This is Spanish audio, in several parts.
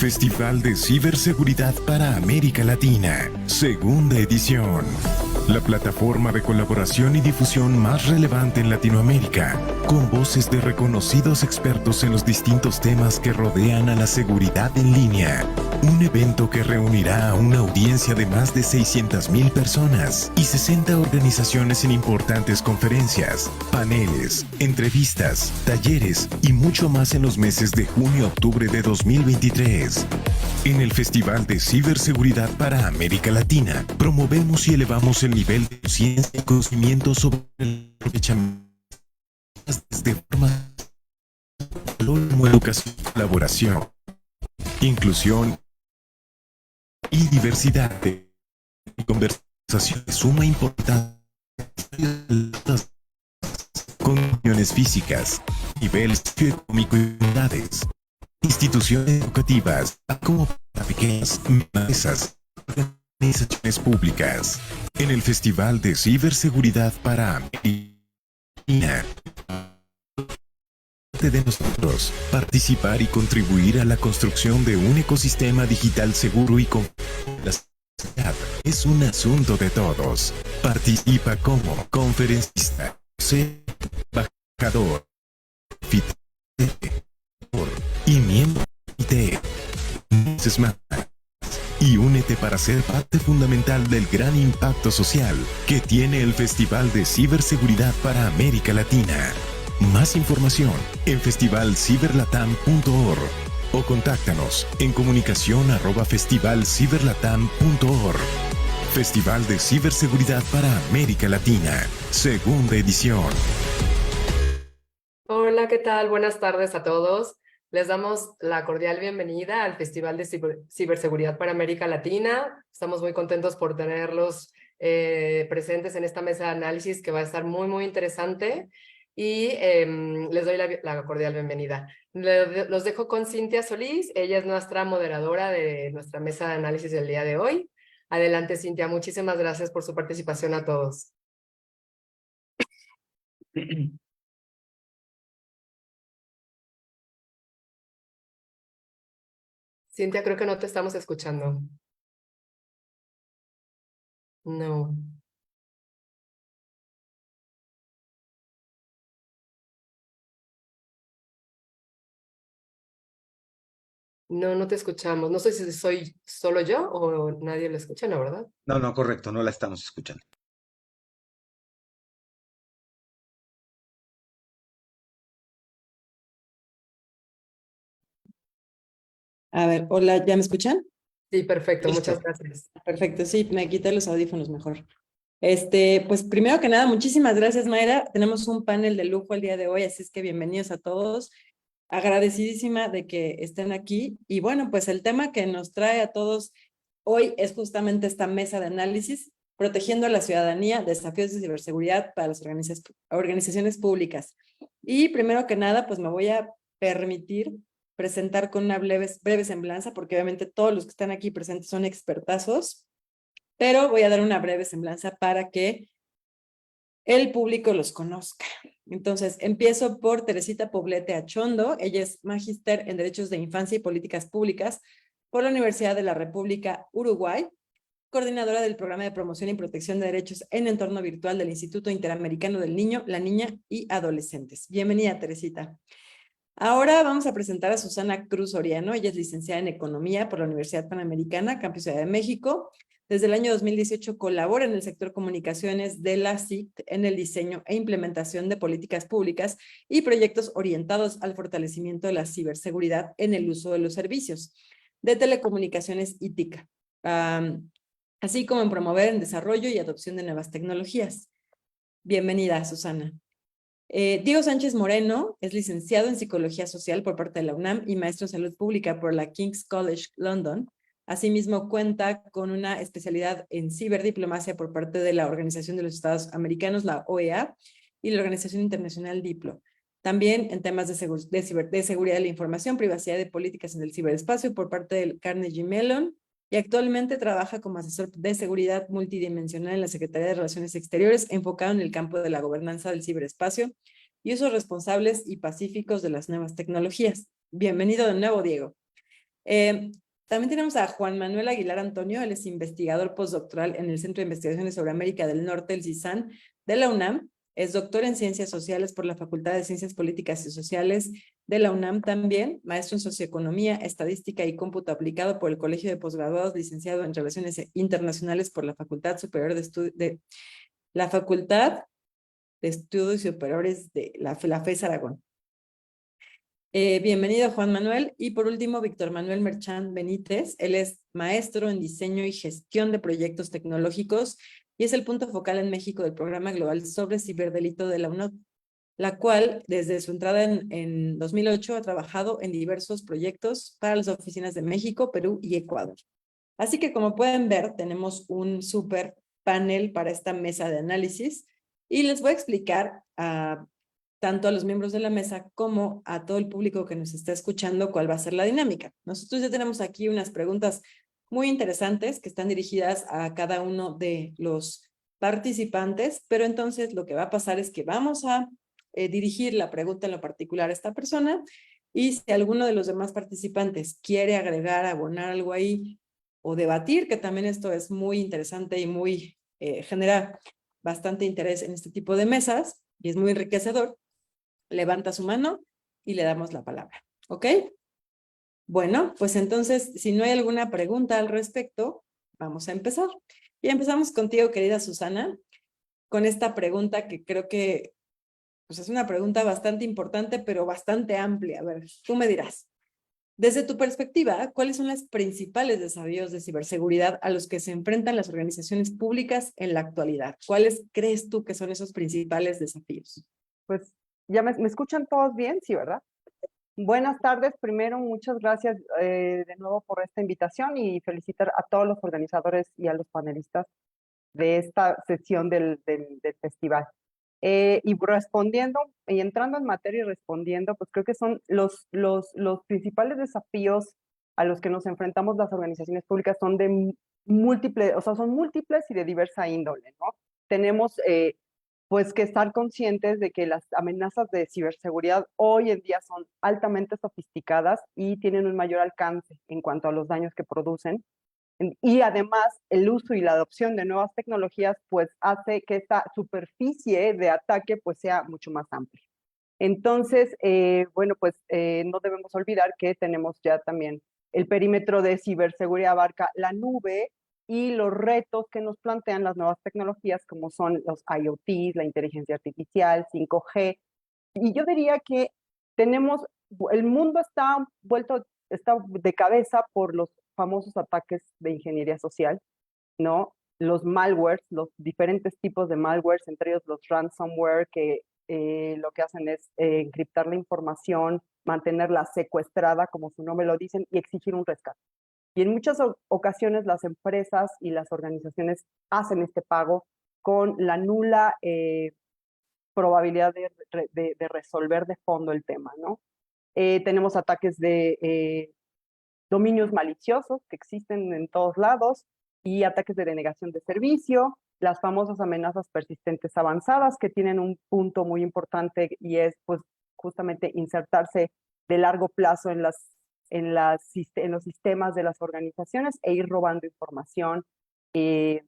Festival de Ciberseguridad para América Latina, segunda edición. La plataforma de colaboración y difusión más relevante en Latinoamérica, con voces de reconocidos expertos en los distintos temas que rodean a la seguridad en línea. Un evento que reunirá a una audiencia de más de 600,000 personas y 60 organizaciones en importantes conferencias, paneles, entrevistas, talleres y mucho más en los meses de junio a octubre de 2023. En el Festival de Ciberseguridad para América Latina, promovemos y elevamos el nivel de ciencia y conocimiento sobre el aprovechamiento de forma como educación, colaboración, inclusión y diversidad de conversación de suma importancia con uniones físicas, nivel socioeconómico y unidades, instituciones educativas, como para pequeñas empresas, organizaciones públicas. En el Festival de Ciberseguridad para América de nosotros, participar y contribuir a la construcción de un ecosistema digital seguro y con la seguridad es un asunto de todos. Participa como conferencista, embajador, y miembro de más. Y únete para ser parte fundamental del gran impacto social que tiene el Festival de Ciberseguridad para América Latina. Más información en festivalciberlatam.org o contáctanos en comunicación@festivalciberlatam.org. Festival de Ciberseguridad para América Latina, segunda edición. Hola, ¿qué tal? Buenas tardes a todos. Les damos la cordial bienvenida al Festival de Ciberseguridad para América Latina. Estamos muy contentos por tenerlos presentes en esta mesa de análisis que va a estar muy, muy interesante. Y les doy la cordial bienvenida. Los dejo con Cintia Solís. Ella es nuestra moderadora de nuestra mesa de análisis del día de hoy. Adelante, Cintia. Muchísimas gracias por su participación a todos. Cintia, creo que no te estamos escuchando. No. No, no te escuchamos. No sé si soy solo yo o nadie lo escucha, ¿no, verdad? No, correcto, no la estamos escuchando. A ver, hola, ¿ya me escuchan? Sí, perfecto. Listo. Muchas gracias. Perfecto, sí, me quité los audífonos mejor. Pues primero que nada, muchísimas gracias, Mayra. Tenemos un panel de lujo el día de hoy, así es que bienvenidos a todos. Agradecidísima de que estén aquí. Y bueno, pues el tema que nos trae a todos hoy es justamente esta mesa de análisis, protegiendo a la ciudadanía, desafíos de ciberseguridad para las organizaciones públicas. Y primero que nada, pues me voy a permitir presentar con una breve semblanza, porque obviamente todos los que están aquí presentes son expertazos, pero voy a dar una breve semblanza para que el público los conozca. Entonces, empiezo por Teresita Poblete Achondo. Ella es magíster en Derechos de Infancia y Políticas Públicas por la Universidad de la República Uruguay, coordinadora del Programa de Promoción y Protección de Derechos en Entorno Virtual del Instituto Interamericano del Niño, la Niña y Adolescentes. Bienvenida, Teresita. Ahora vamos a presentar a Susana Cruz Soriano. Ella es licenciada en Economía por la Universidad Panamericana, Campus Ciudad de México. Desde el año 2018 colabora en el sector comunicaciones de la CICT en el diseño e implementación de políticas públicas y proyectos orientados al fortalecimiento de la ciberseguridad en el uso de los servicios de telecomunicaciones y TIC, así como en promover el desarrollo y adopción de nuevas tecnologías. Bienvenida, Susana. Diego Sánchez Moreno es licenciado en Psicología Social por parte de la UNAM y maestro en Salud Pública por la King's College London. Asimismo, cuenta con una especialidad en ciberdiplomacia por parte de la Organización de los Estados Americanos, la OEA, y la Organización Internacional DIPLO. También en temas de seguridad de la información, privacidad y políticas en el ciberespacio por parte del Carnegie Mellon, y actualmente trabaja como asesor de seguridad multidimensional en la Secretaría de Relaciones Exteriores, enfocado en el campo de la gobernanza del ciberespacio y usos responsables y pacíficos de las nuevas tecnologías. Bienvenido de nuevo, Diego. También tenemos a Juan Manuel Aguilar Antonio, él es investigador postdoctoral en el Centro de Investigaciones sobre América del Norte, el CISAN, de la UNAM. Es doctor en Ciencias Sociales por la Facultad de Ciencias Políticas y Sociales de la UNAM también, maestro en Socioeconomía, Estadística y Cómputo Aplicado por el Colegio de Posgraduados, licenciado en Relaciones Internacionales por la Facultad Superior la Facultad de Estudios Superiores de la FES Aragón. Bienvenido, Juan Manuel. Y por último, Víctor Manuel Merchán Benítez. Él es maestro en diseño y gestión de proyectos tecnológicos y es el punto focal en México del Programa Global sobre Ciberdelito de la UNOD, la cual, desde su entrada en 2008, ha trabajado en diversos proyectos para las oficinas de México, Perú y Ecuador. Así que, como pueden ver, tenemos un súper panel para esta mesa de análisis y les voy a explicar tanto a los miembros de la mesa como a todo el público que nos está escuchando cuál va a ser la dinámica. Nosotros ya tenemos aquí unas preguntas muy interesantes que están dirigidas a cada uno de los participantes, pero entonces lo que va a pasar es que vamos a dirigir la pregunta en lo particular a esta persona y si alguno de los demás participantes quiere agregar, abonar algo ahí o debatir, que también esto es muy interesante y muy genera bastante interés en este tipo de mesas y es muy enriquecedor, levanta su mano y le damos la palabra, ¿ok? Bueno, pues entonces, si no hay alguna pregunta al respecto, vamos a empezar. Y empezamos contigo, querida Susana, con esta pregunta que creo que pues es una pregunta bastante importante, pero bastante amplia. A ver, tú me dirás. Desde tu perspectiva, ¿cuáles son los principales desafíos de ciberseguridad a los que se enfrentan las organizaciones públicas en la actualidad? ¿Cuáles crees tú que son esos principales desafíos? Pues, ¿me escuchan todos bien? Sí, ¿verdad? Buenas tardes. Primero, muchas gracias de nuevo por esta invitación y felicitar a todos los organizadores y a los panelistas de esta sesión del festival. Y respondiendo, y entrando en materia y respondiendo, pues creo que son los principales desafíos a los que nos enfrentamos las organizaciones públicas son de múltiples, o sea, son múltiples y de diversa índole, ¿no? Tenemos pues que estar conscientes de que las amenazas de ciberseguridad hoy en día son altamente sofisticadas y tienen un mayor alcance en cuanto a los daños que producen. Y además, el uso y la adopción de nuevas tecnologías pues hace que esta superficie de ataque pues sea mucho más amplia. Entonces, bueno, pues no debemos olvidar que tenemos ya también el perímetro de ciberseguridad abarca la nube y los retos que nos plantean las nuevas tecnologías como son los IoT, la inteligencia artificial, 5G. Y yo diría que el mundo está de cabeza por los famosos ataques de ingeniería social, ¿no? Los malwares, los diferentes tipos de malwares, entre ellos los ransomware, que lo que hacen es encriptar la información, mantenerla secuestrada, como su nombre lo dicen, y exigir un rescate. Y en muchas ocasiones las empresas y las organizaciones hacen este pago con la nula probabilidad de resolver de fondo el tema, ¿no? Tenemos ataques de dominios maliciosos que existen en todos lados y ataques de denegación de servicio, las famosas amenazas persistentes avanzadas que tienen un punto muy importante y es pues justamente insertarse de largo plazo en los sistemas de las organizaciones e ir robando información y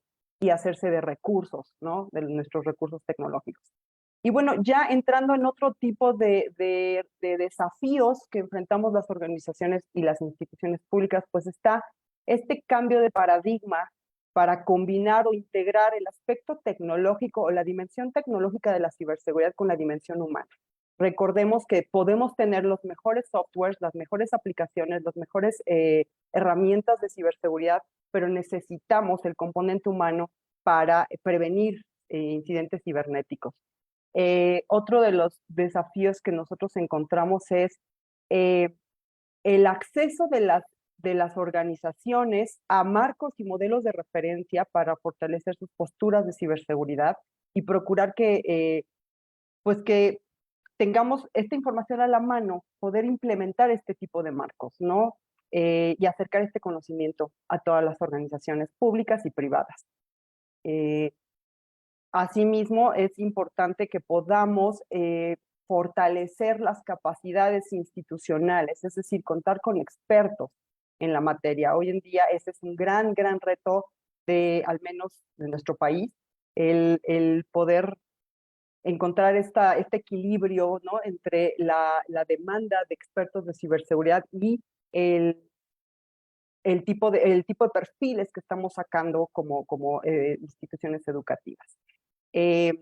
hacerse de recursos, ¿no? De nuestros recursos tecnológicos. Y bueno, ya entrando en otro tipo de desafíos que enfrentamos las organizaciones y las instituciones públicas, pues está este cambio de paradigma para combinar o integrar el aspecto tecnológico o la dimensión tecnológica de la ciberseguridad con la dimensión humana. Recordemos que podemos tener los mejores softwares, las mejores aplicaciones, las mejores herramientas de ciberseguridad, pero necesitamos el componente humano para prevenir incidentes cibernéticos. Otro de los desafíos que nosotros encontramos es el acceso de las organizaciones a marcos y modelos de referencia para fortalecer sus posturas de ciberseguridad y procurar pues que tengamos esta información a la mano, poder implementar este tipo de marcos, ¿no? Y acercar este conocimiento a todas las organizaciones públicas y privadas. Asimismo, es importante que podamos fortalecer las capacidades institucionales, es decir, contar con expertos en la materia. Hoy en día ese es un gran reto al menos de nuestro país, el poder encontrar este equilibrio, ¿no? Entre la demanda de expertos de ciberseguridad y el, el tipo de perfiles que estamos sacando como instituciones educativas. Eh,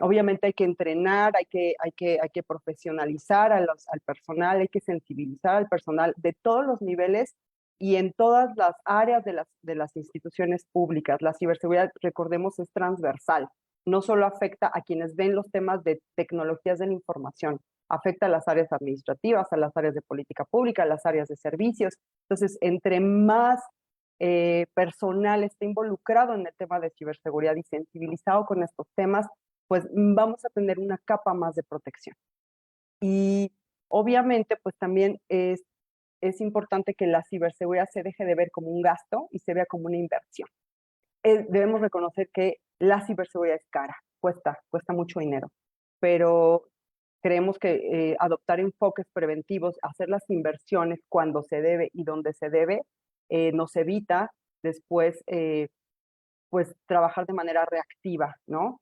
Obviamente hay que entrenar, hay que profesionalizar al personal, hay que sensibilizar al personal de todos los niveles y en todas las áreas de las instituciones públicas. La ciberseguridad, recordemos, es transversal. No solo afecta a quienes ven los temas de tecnologías de la información, afecta a las áreas administrativas, a las áreas de política pública, a las áreas de servicios. Entonces, entre más personal esté involucrado en el tema de ciberseguridad y sensibilizado con estos temas, pues vamos a tener una capa más de protección. Y obviamente, pues también es importante que la ciberseguridad se deje de ver como un gasto y se vea como una inversión. Debemos reconocer que la ciberseguridad es cara, cuesta mucho dinero, pero creemos que adoptar enfoques preventivos, hacer las inversiones cuando se debe y donde se debe, nos evita después pues trabajar de manera reactiva, ¿no?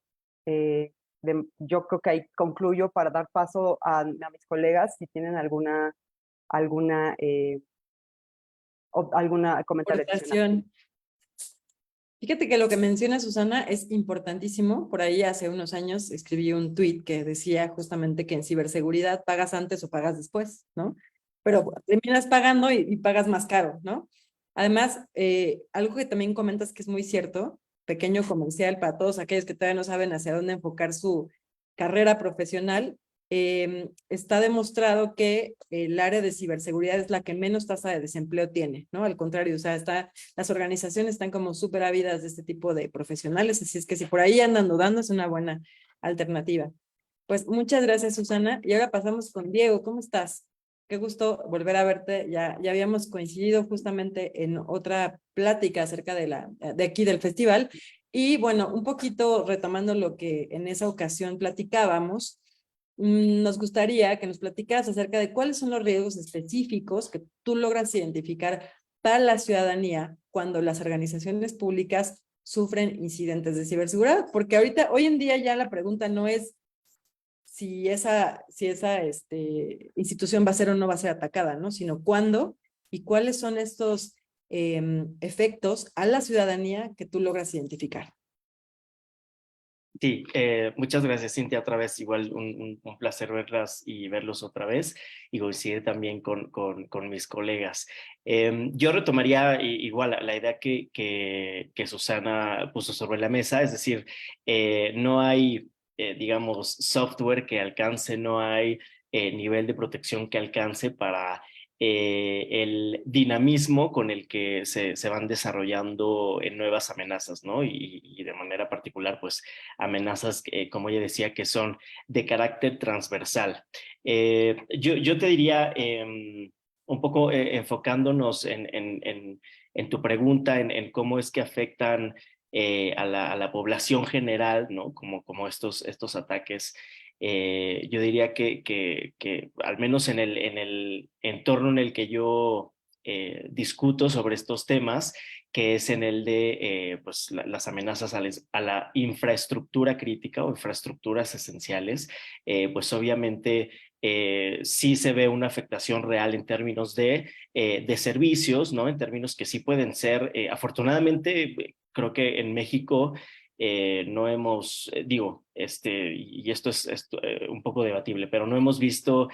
Yo creo que ahí concluyo para dar paso a mis colegas si tienen alguna comentario adicional. Fíjate que lo que menciona Susana es importantísimo. Por ahí hace unos años escribí un tuit que decía justamente que en ciberseguridad pagas antes o pagas después, ¿no? Pero terminas pagando y pagas más caro, ¿no? Además, algo que también comentas que es muy cierto, pequeño comercial para todos aquellos que todavía no saben hacia dónde enfocar su carrera profesional, está demostrado que el área de ciberseguridad es la que menos tasa de desempleo tiene, ¿no? Al contrario, o sea, las organizaciones están como súper ávidas de este tipo de profesionales, así es que si por ahí andan dudando es una buena alternativa. Pues muchas gracias, Susana. Y ahora pasamos con Diego. ¿Cómo estás? Qué gusto volver a verte. Ya habíamos coincidido justamente en otra plática acerca de aquí del festival. Y bueno, un poquito retomando lo que en esa ocasión platicábamos, nos gustaría que nos platicaras acerca de cuáles son los riesgos específicos que tú logras identificar para la ciudadanía cuando las organizaciones públicas sufren incidentes de ciberseguridad, porque hoy en día ya la pregunta no es si esa institución va a ser o no va a ser atacada, ¿no? Sino cuándo y cuáles son estos efectos a la ciudadanía que tú logras identificar. Sí, muchas gracias, Cintia, otra vez, igual un placer verlas y verlos otra vez y coincidir también con mis colegas. Yo retomaría igual la idea que Susana puso sobre la mesa, es decir, no hay, digamos, software que alcance, no hay nivel de protección que alcance para el dinamismo con el que se van desarrollando nuevas amenazas, ¿no? Y de manera particular, pues, amenazas, como ella decía, que son de carácter transversal. Yo te diría, un poco enfocándonos en tu pregunta, en cómo es que afectan a la población general, ¿no? Como estos ataques. Yo diría que al menos en el entorno en el que yo discuto sobre estos temas, que es en el de pues, las amenazas a la infraestructura crítica o infraestructuras esenciales, pues obviamente sí se ve una afectación real en términos de servicios, ¿no? En términos que sí pueden ser, afortunadamente, creo que en México no hemos, digo, y esto es un poco debatible, pero no hemos visto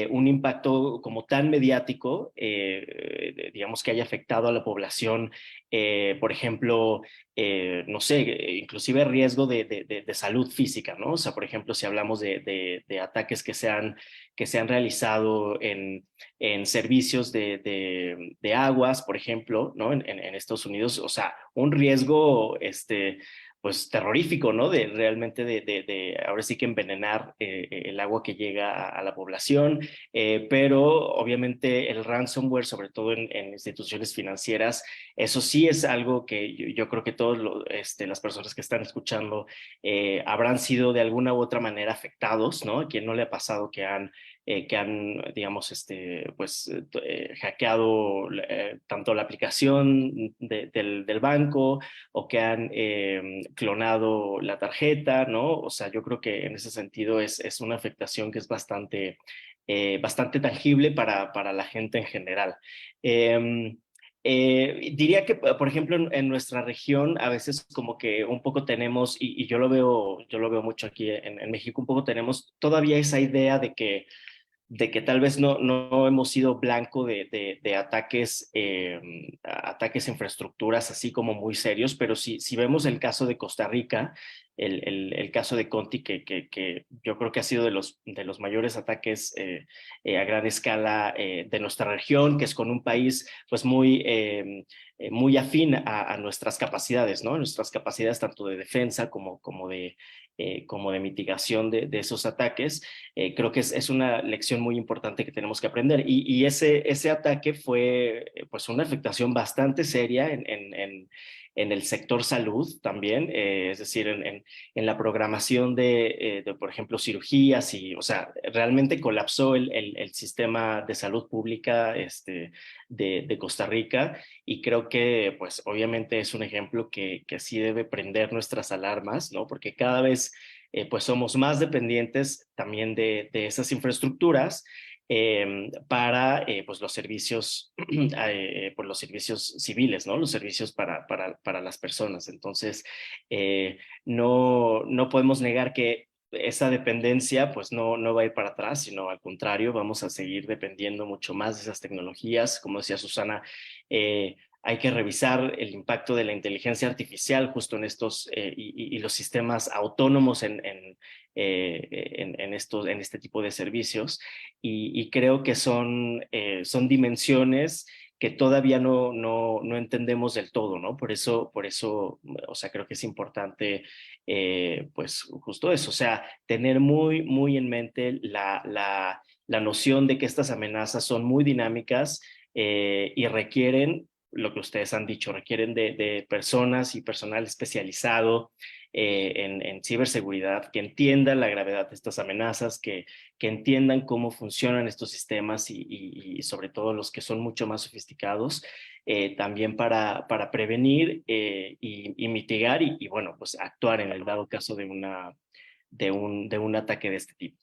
un impacto como tan mediático, digamos, que haya afectado a la población, por ejemplo, no sé, inclusive riesgo de salud física, ¿no? O sea, por ejemplo, si hablamos de ataques que se han realizado en servicios de aguas, por ejemplo, ¿no? En Estados Unidos, o sea, un riesgo, pues terrorífico, ¿no? Realmente ahora sí que envenenar el agua que llega a la población, pero obviamente el ransomware, sobre todo en instituciones financieras, eso sí es algo que yo creo que todos las personas que están escuchando habrán sido de alguna u otra manera afectados, ¿no? ¿A quién no le ha pasado que han que han, digamos, hackeado tanto la aplicación del banco o que han clonado la tarjeta, ¿no? O sea, yo creo que en ese sentido es una afectación que es bastante tangible para la gente en general. Diría que, por ejemplo, en nuestra región a veces como que un poco tenemos, y yo lo veo mucho aquí en México, un poco tenemos todavía esa idea de que tal vez no hemos sido blanco de ataques a infraestructuras así como muy serios, pero si vemos el caso de Costa Rica, el caso de Conti, que yo creo que ha sido de los mayores ataques a gran escala de nuestra región, que es con un país pues muy afín a nuestras capacidades, ¿no? Nuestras capacidades tanto de defensa como de mitigación de esos ataques. Creo que es una lección muy importante que tenemos que aprender. Y ese ataque fue pues una afectación bastante seria en el sector salud también, es decir, en la programación por ejemplo, cirugías o sea, realmente colapsó el sistema de salud pública de Costa Rica, y creo que pues obviamente es un ejemplo que sí debe prender nuestras alarmas, ¿no? Porque cada vez pues somos más dependientes también de esas infraestructuras para pues los servicios civiles, ¿no? Los servicios para las personas. Entonces, no podemos negar que esa dependencia pues no va a ir para atrás, sino al contrario, vamos a seguir dependiendo mucho más de esas tecnologías. Como decía Susana, hay que revisar el impacto de la inteligencia artificial justo en estos y los sistemas autónomos en este tipo de servicios, y creo que son dimensiones que todavía no entendemos del todo, ¿no? Por eso, o sea, creo que es importante, pues, justo eso, o sea, tener muy, muy en mente la noción de que estas amenazas son muy dinámicas y requieren lo que ustedes han dicho, requieren de personas y personal especializado en ciberseguridad, que entiendan la gravedad de estas amenazas, que entiendan cómo funcionan estos sistemas y sobre todo los que son mucho más sofisticados, también para prevenir y mitigar y, bueno, pues actuar en el dado caso de un ataque de este tipo.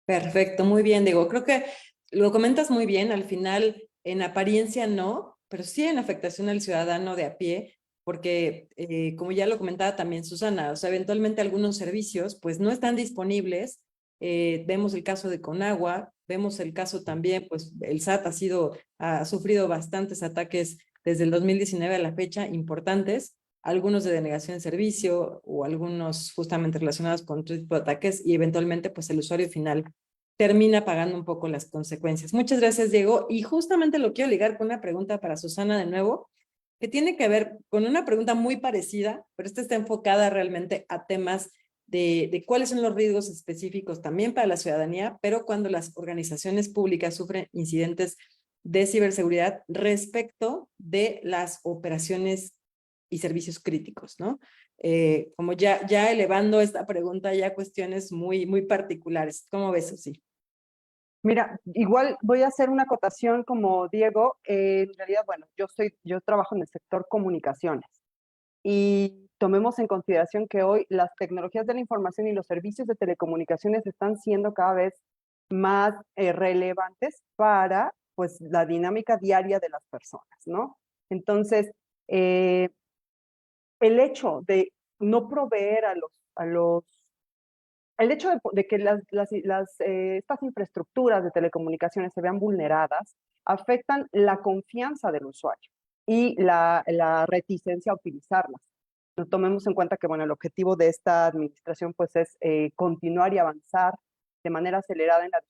Perfecto, muy bien, Diego. Creo que lo comentas muy bien. Al final, en apariencia no, pero sí en afectación al ciudadano de a pie, porque como ya lo comentaba también Susana, o sea, eventualmente algunos servicios pues no están disponibles. Vemos el caso de Conagua, vemos el caso también, pues el SAT ha sufrido bastantes ataques desde el 2019 a la fecha, importantes, algunos de denegación de servicio o algunos justamente relacionados con otro tipo de ataques, y eventualmente pues el usuario final termina pagando un poco las consecuencias. Muchas gracias, Diego. Y justamente lo quiero ligar con una pregunta para Susana de nuevo, que tiene que ver con una pregunta muy parecida, pero esta está enfocada realmente a temas de cuáles son los riesgos específicos también para la ciudadanía, pero cuando las organizaciones públicas sufren incidentes de ciberseguridad respecto de las operaciones y servicios críticos, ¿no? Como ya elevando esta pregunta ya a cuestiones muy, muy particulares. ¿Cómo ves, Susi? Mira, igual voy a hacer una acotación como Diego. En realidad, bueno, yo trabajo en el sector comunicaciones y tomemos en consideración que hoy las tecnologías de la información y los servicios de telecomunicaciones están siendo cada vez más relevantes para pues la dinámica diaria de las personas, ¿no? Entonces, eh, el hecho de no proveer el hecho de que estas infraestructuras de telecomunicaciones se vean vulneradas afectan la confianza del usuario y la reticencia a utilizarlas. No tomemos en cuenta que, bueno, el objetivo de esta administración pues es continuar y avanzar de manera acelerada en la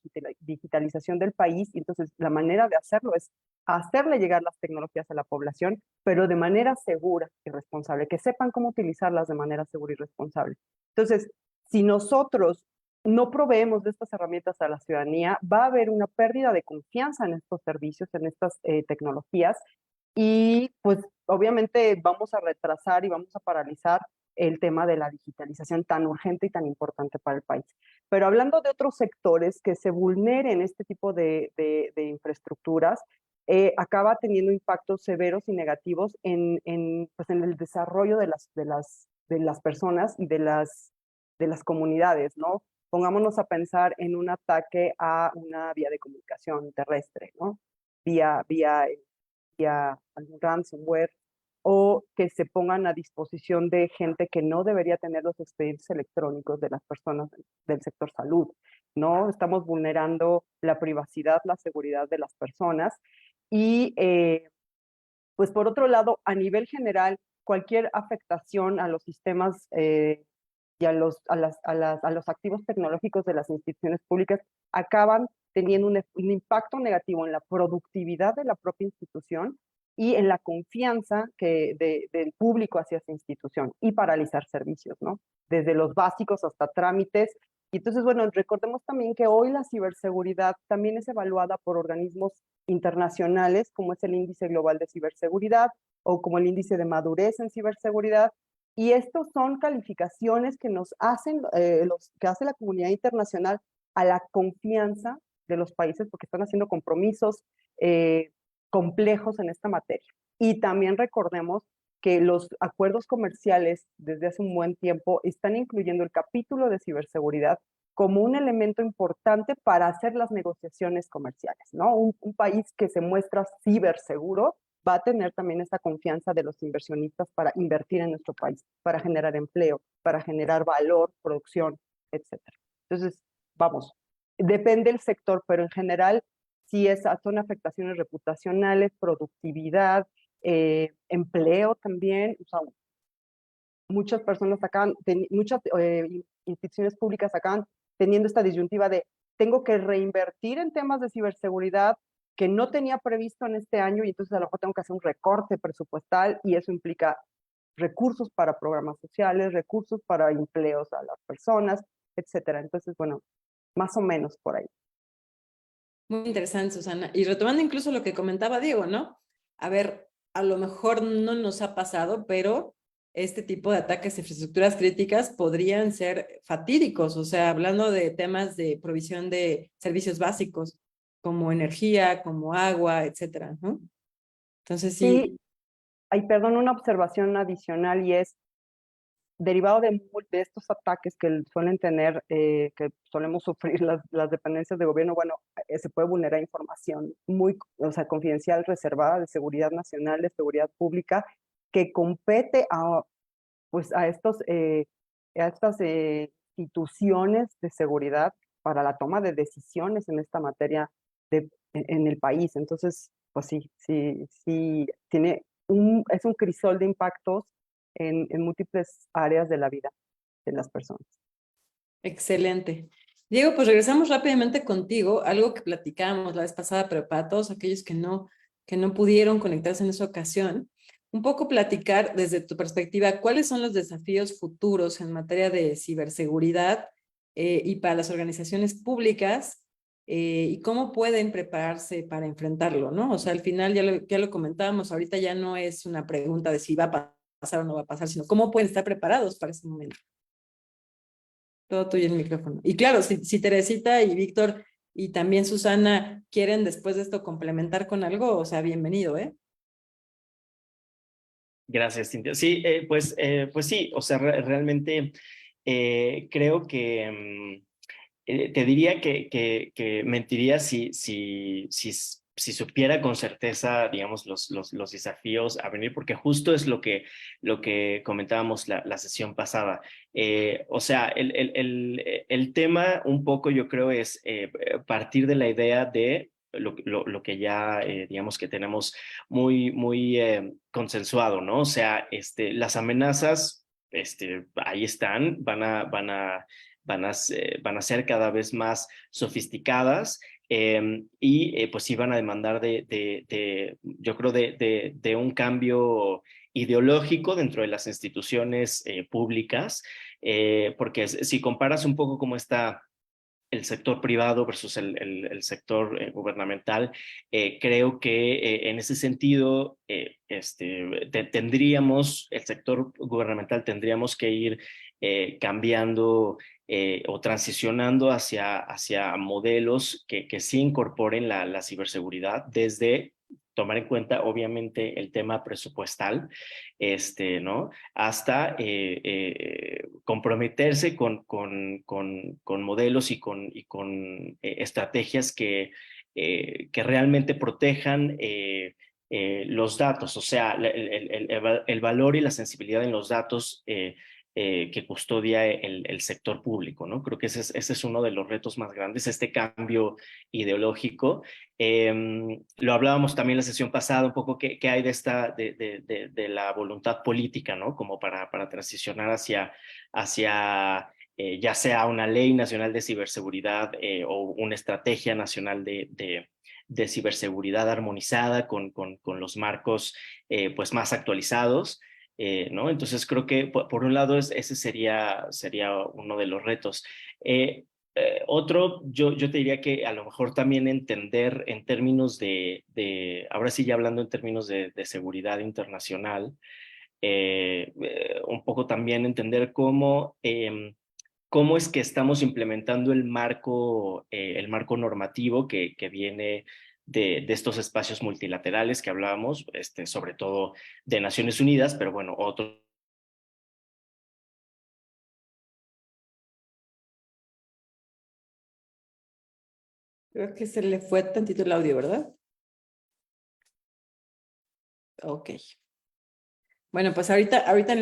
digitalización del país, y entonces la manera de hacerlo es hacerle llegar las tecnologías a la población, pero de manera segura y responsable, que sepan cómo utilizarlas de manera segura y responsable. Entonces, si nosotros no proveemos de estas herramientas a la ciudadanía, va a haber una pérdida de confianza en estos servicios, en estas tecnologías, y pues obviamente vamos a retrasar y vamos a paralizar el tema de la digitalización tan urgente y tan importante para el país. Pero hablando de otros sectores que se vulneren este tipo de infraestructuras, acaba teniendo impactos severos y negativos pues en el desarrollo de las personas y de las comunidades, ¿no? Pongámonos a pensar en un ataque a una vía de comunicación terrestre, ¿no? Vía algún ransomware, o que se pongan a disposición de gente que no debería tener los expedientes electrónicos de las personas del sector salud, ¿no? Estamos vulnerando la privacidad, la seguridad de las personas y, pues por otro lado, a nivel general, cualquier afectación a los sistemas y a los activos tecnológicos de las instituciones públicas acaban teniendo un impacto negativo en la productividad de la propia institución y en la confianza del público hacia esa institución y paralizar servicios, ¿no? Desde los básicos hasta trámites. Y entonces, bueno, recordemos también que hoy la ciberseguridad también es evaluada por organismos internacionales, como es el Índice Global de Ciberseguridad o como el Índice de Madurez en Ciberseguridad. Y estos son calificaciones que nos hacen, que hace la comunidad internacional a la confianza de los países porque están haciendo compromisos complejos en esta materia. Y también recordemos que los acuerdos comerciales desde hace un buen tiempo están incluyendo el capítulo de ciberseguridad como un elemento importante para hacer las negociaciones comerciales, ¿no? Un país que se muestra ciberseguro va a tener también esa confianza de los inversionistas para invertir en nuestro país, para generar empleo, para generar valor, producción, etc. Entonces, vamos, depende del sector, pero en general sí son afectaciones reputacionales, productividad, empleo también. O sea, muchas personas muchas instituciones públicas acaban teniendo esta disyuntiva de tengo que reinvertir en temas de ciberseguridad que no tenía previsto en este año y entonces a lo mejor tengo que hacer un recorte presupuestal y eso implica recursos para programas sociales, recursos para empleos a las personas, etcétera. Entonces, bueno, más o menos por ahí. Muy interesante, Susana. Y retomando incluso lo que comentaba Diego, ¿no? A ver, a lo mejor no nos ha pasado, pero este tipo de ataques a infraestructuras críticas podrían ser fatídicos, o sea, hablando de temas de provisión de servicios básicos, como energía, como agua, etcétera, ¿no? Entonces sí. Ay, perdón, una observación adicional y es, derivado de estos ataques que suelen tener, que solemos sufrir las dependencias de gobierno, bueno, se puede vulnerar información muy, o sea, confidencial, reservada, de seguridad nacional, de seguridad pública, que compete pues a estas instituciones de seguridad para la toma de decisiones en esta materia en el país. Entonces, pues sí, es un crisol de impactos en múltiples áreas de la vida de las personas. Excelente. Diego, pues regresamos rápidamente contigo, algo que platicábamos la vez pasada, pero para todos aquellos que no pudieron conectarse en esa ocasión, un poco platicar desde tu perspectiva, ¿cuáles son los desafíos futuros en materia de ciberseguridad y para las organizaciones públicas y cómo pueden prepararse para enfrentarlo, ¿no? O sea, al final ya lo comentábamos, ahorita ya no es una pregunta de si va a pasar o no va a pasar, sino cómo pueden estar preparados para ese momento. Todo tuyo el micrófono. Y claro, si Teresita y Víctor y también Susana quieren después de esto complementar con algo, o sea, bienvenido, ¿eh? Gracias, Cintia. Sí, pues sí, o sea, realmente creo que te diría que mentiría si supiera con certeza, digamos, los desafíos a venir, porque justo es lo que comentábamos la sesión pasada. O sea, el tema un poco yo creo es partir de la idea de lo que ya, digamos, que tenemos muy consensuado, ¿no? O sea, las amenazas, ahí están, van a ser cada vez más sofisticadas y pues sí van a demandar yo creo, de un cambio ideológico dentro de las instituciones públicas, porque si comparas un poco cómo está el sector privado versus el sector gubernamental. Creo que en ese sentido tendríamos, el sector gubernamental tendríamos que ir cambiando o transicionando hacia modelos que sí incorporen la ciberseguridad desde tomar en cuenta, obviamente, el tema presupuestal, ¿no? Hasta comprometerse con modelos y con estrategias que realmente protejan los datos, o sea, el valor y la sensibilidad en los datos que custodia el sector público, ¿no? Creo que ese es uno de los retos más grandes, este cambio ideológico. Lo hablábamos también en la sesión pasada, un poco qué hay de la voluntad política, ¿no? Como para transicionar hacia ya sea una ley nacional de ciberseguridad o una estrategia nacional de ciberseguridad armonizada con los marcos pues más actualizados. ¿No? Entonces creo que por un lado ese sería uno de los retos. Otro, yo te diría que a lo mejor también entender en términos ahora sí ya hablando en términos de seguridad internacional, un poco también entender cómo es que estamos implementando el marco normativo que viene de estos espacios multilaterales que hablábamos, sobre todo de Naciones Unidas, pero bueno, otro. Creo que se le fue tantito el audio, ¿verdad? Ok. Bueno, pues ahorita en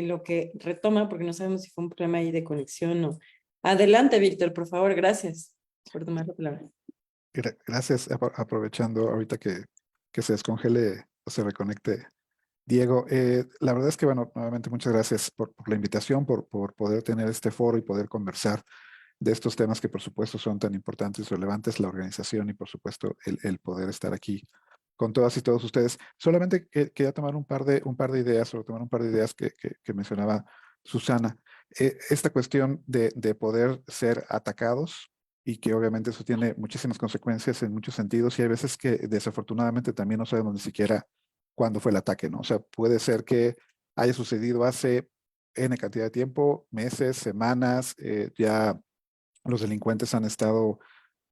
lo que retoma, porque no sabemos si fue un problema ahí de conexión o... Adelante, Víctor, por favor, gracias por tomar la palabra. Gracias, aprovechando ahorita que se descongele o se reconecte Diego. La verdad es que, bueno, nuevamente muchas gracias por la invitación, por poder tener este foro y poder conversar de estos temas que por supuesto son tan importantes y relevantes, la organización y por supuesto el poder estar aquí con todas y todos ustedes. Solamente quería tomar un par de ideas, o tomar un par de ideas que mencionaba Susana. Esta cuestión de poder ser atacados y que obviamente eso tiene muchísimas consecuencias en muchos sentidos y hay veces que desafortunadamente también no sabemos ni siquiera cuándo fue el ataque, ¿no? O sea, puede ser que haya sucedido hace N cantidad de tiempo, meses, semanas, ya los delincuentes han estado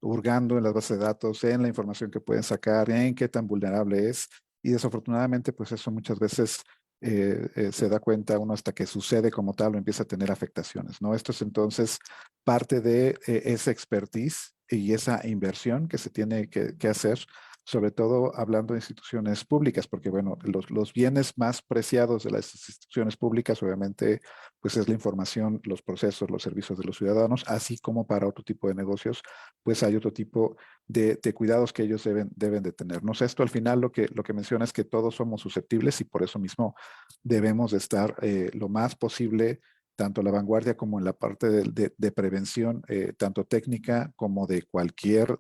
hurgando en las bases de datos, en la información que pueden sacar, en qué tan vulnerable es. Y desafortunadamente, pues eso muchas veces se da cuenta uno hasta que sucede como tal o empieza a tener afectaciones, ¿no? Esto es entonces parte de esa expertise y esa inversión que se tiene que hacer, sobre todo hablando de instituciones públicas, porque bueno, los bienes más preciados de las instituciones públicas obviamente pues es la información, los procesos, los servicios de los ciudadanos, así como para otro tipo de negocios, pues hay otro tipo de cuidados que ellos deben de tener. No sé, esto al final lo que menciona es que todos somos susceptibles y por eso mismo debemos de estar lo más posible tanto en la vanguardia como en la parte de prevención, tanto técnica como de cualquier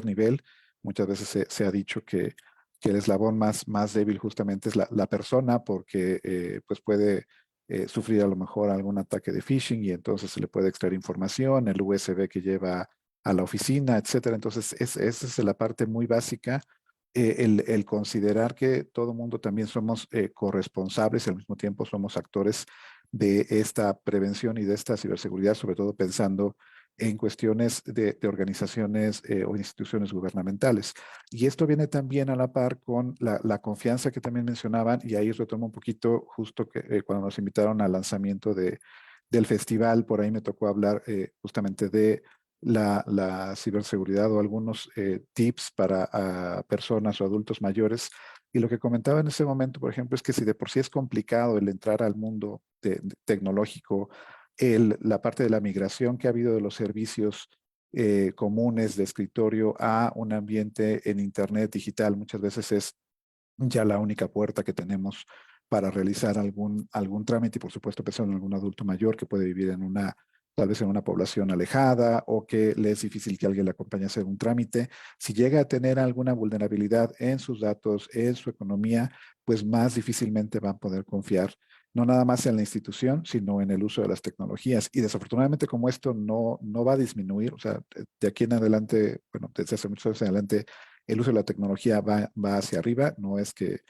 nivel. Muchas veces se ha dicho que el eslabón más débil justamente es la persona porque pues puede sufrir a lo mejor algún ataque de phishing y entonces se le puede extraer información, el USB que lleva a la oficina, etcétera. Entonces, esa es la parte muy básica, el considerar que todo mundo también somos corresponsables y al mismo tiempo somos actores de esta prevención y de esta ciberseguridad, sobre todo pensando en cuestiones de organizaciones o instituciones gubernamentales. Y esto viene también a la par con la confianza que también mencionaban, y ahí retomo un poquito justo que cuando nos invitaron al lanzamiento del festival, por ahí me tocó hablar justamente de la ciberseguridad o algunos tips para personas o adultos mayores. Y lo que comentaba en ese momento, por ejemplo, es que si de por sí es complicado el entrar al mundo tecnológico, la parte de la migración que ha habido de los servicios comunes de escritorio a un ambiente en Internet digital, muchas veces es ya la única puerta que tenemos para realizar algún trámite y por supuesto pensando en algún adulto mayor que puede vivir tal vez en una población alejada o que le es difícil que alguien le acompañe a hacer un trámite. Si llega a tener alguna vulnerabilidad en sus datos, en su economía, pues más difícilmente van a poder confiar no nada más en la institución, sino en el uso de las tecnologías. Y desafortunadamente como esto no va a disminuir, o sea, de aquí en adelante, bueno, desde hace muchos años en adelante, el uso de la tecnología va hacia arriba, no es que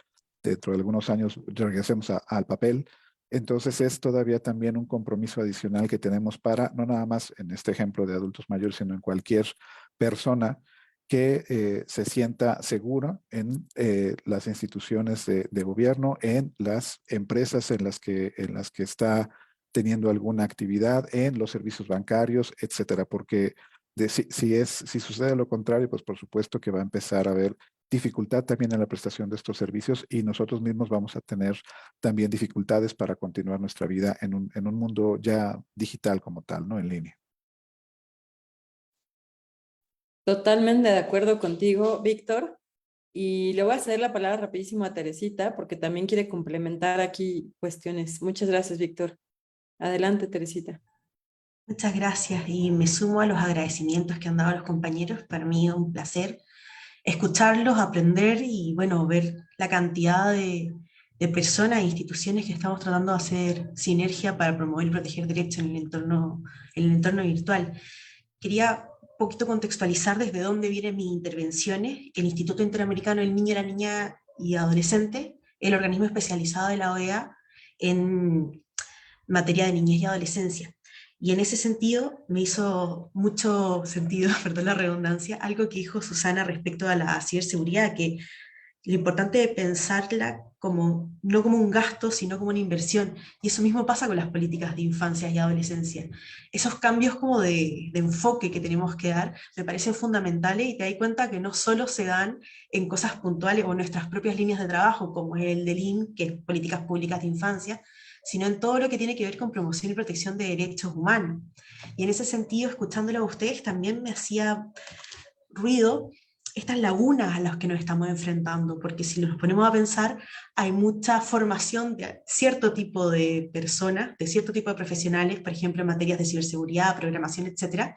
dentro de algunos años regresemos al papel. Entonces es todavía también un compromiso adicional que tenemos para, no nada más en este ejemplo de adultos mayores, sino en cualquier persona que se sienta segura en las instituciones de gobierno, en las empresas en las que está teniendo alguna actividad, en los servicios bancarios, etcétera, porque si sucede lo contrario, pues por supuesto que va a empezar a haber dificultad también en la prestación de estos servicios y nosotros mismos vamos a tener también dificultades para continuar nuestra vida en un mundo ya digital como tal, ¿no? En línea. Totalmente de acuerdo contigo, Víctor. Y le voy a ceder la palabra rapidísimo a Teresita porque también quiere complementar aquí cuestiones. Muchas gracias, Víctor. Adelante, Teresita. Muchas gracias y me sumo a los agradecimientos que han dado los compañeros. Para mí es un placer escucharlos, aprender y bueno, ver la cantidad de personas e instituciones que estamos tratando de hacer sinergia para promover y proteger derechos en el entorno virtual. Quería un poquito contextualizar desde dónde vienen mis intervenciones. El Instituto Interamericano del Niño, la Niña y Adolescente, el organismo especializado de la OEA en materia de niñez y adolescencia. Y en ese sentido me hizo mucho sentido, perdón la redundancia, algo que dijo Susana respecto a la ciberseguridad, que lo importante es pensarla como, no como un gasto, sino como una inversión. Y eso mismo pasa con las políticas de infancia y adolescencia. Esos cambios como de enfoque que tenemos que dar me parecen fundamentales y te das cuenta que no solo se dan en cosas puntuales o en nuestras propias líneas de trabajo, como el del IN, que es Políticas Públicas de Infancia, sino en todo lo que tiene que ver con promoción y protección de derechos humanos. Y en ese sentido, escuchándolo a ustedes, también me hacía ruido estas lagunas a las que nos estamos enfrentando, porque si nos ponemos a pensar, hay mucha formación de cierto tipo de personas, de cierto tipo de profesionales, por ejemplo, en materias de ciberseguridad, programación, etcétera,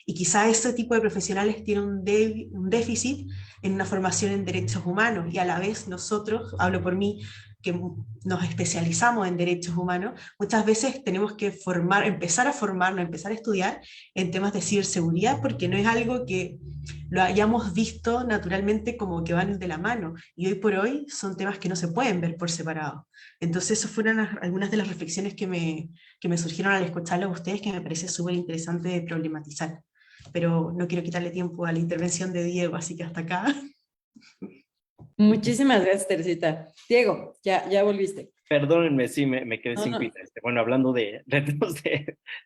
y quizá ese tipo de profesionales tiene un déficit en una formación en derechos humanos, y a la vez nosotros, hablo por mí, que nos especializamos en derechos humanos, muchas veces tenemos que empezar a formarnos, empezar a estudiar en temas de ciberseguridad, porque no es algo que lo hayamos visto naturalmente como que van de la mano, y hoy por hoy son temas que no se pueden ver por separado. Entonces, esas fueron algunas de las reflexiones que me surgieron al escucharlo a ustedes, que me parece súper interesante de problematizar. Pero no quiero quitarle tiempo a la intervención de Diego, así que hasta acá. Muchísimas gracias, Teresita. Diego, ya volviste. Perdónenme, sí, me quedé sin pila. Bueno, hablando de retos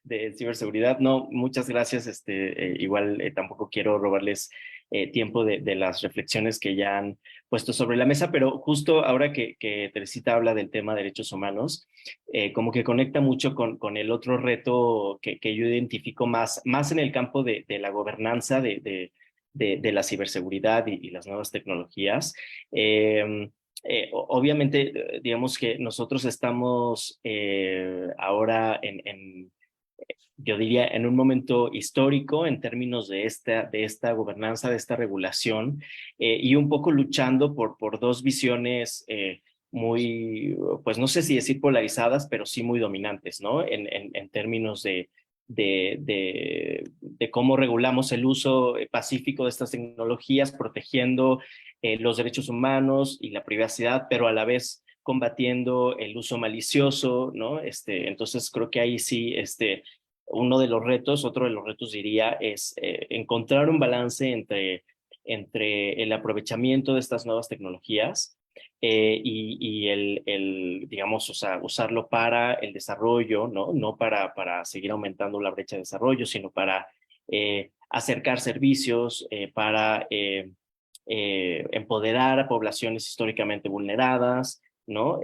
de ciberseguridad, no, muchas gracias. Igual tampoco quiero robarles tiempo de las reflexiones que ya han puesto sobre la mesa, pero justo ahora que Teresita habla del tema de derechos humanos, como que conecta mucho con el otro reto que yo identifico más en el campo de la gobernanza de la ciberseguridad y las nuevas tecnologías. Obviamente, digamos que nosotros estamos ahora yo diría, en un momento histórico en términos de esta gobernanza, de esta regulación, y un poco luchando por dos visiones muy, pues no sé si decir polarizadas, pero sí muy dominantes, ¿no? En términos de cómo regulamos el uso pacífico de estas tecnologías, protegiendo los derechos humanos y la privacidad, pero a la vez combatiendo el uso malicioso, ¿no? Entonces creo que ahí sí, otro de los retos diría, es encontrar un balance entre el aprovechamiento de estas nuevas tecnologías y digamos, o sea, usarlo para el desarrollo, no para seguir aumentando la brecha de desarrollo, sino para acercar servicios, para empoderar a poblaciones históricamente vulneradas, ¿no?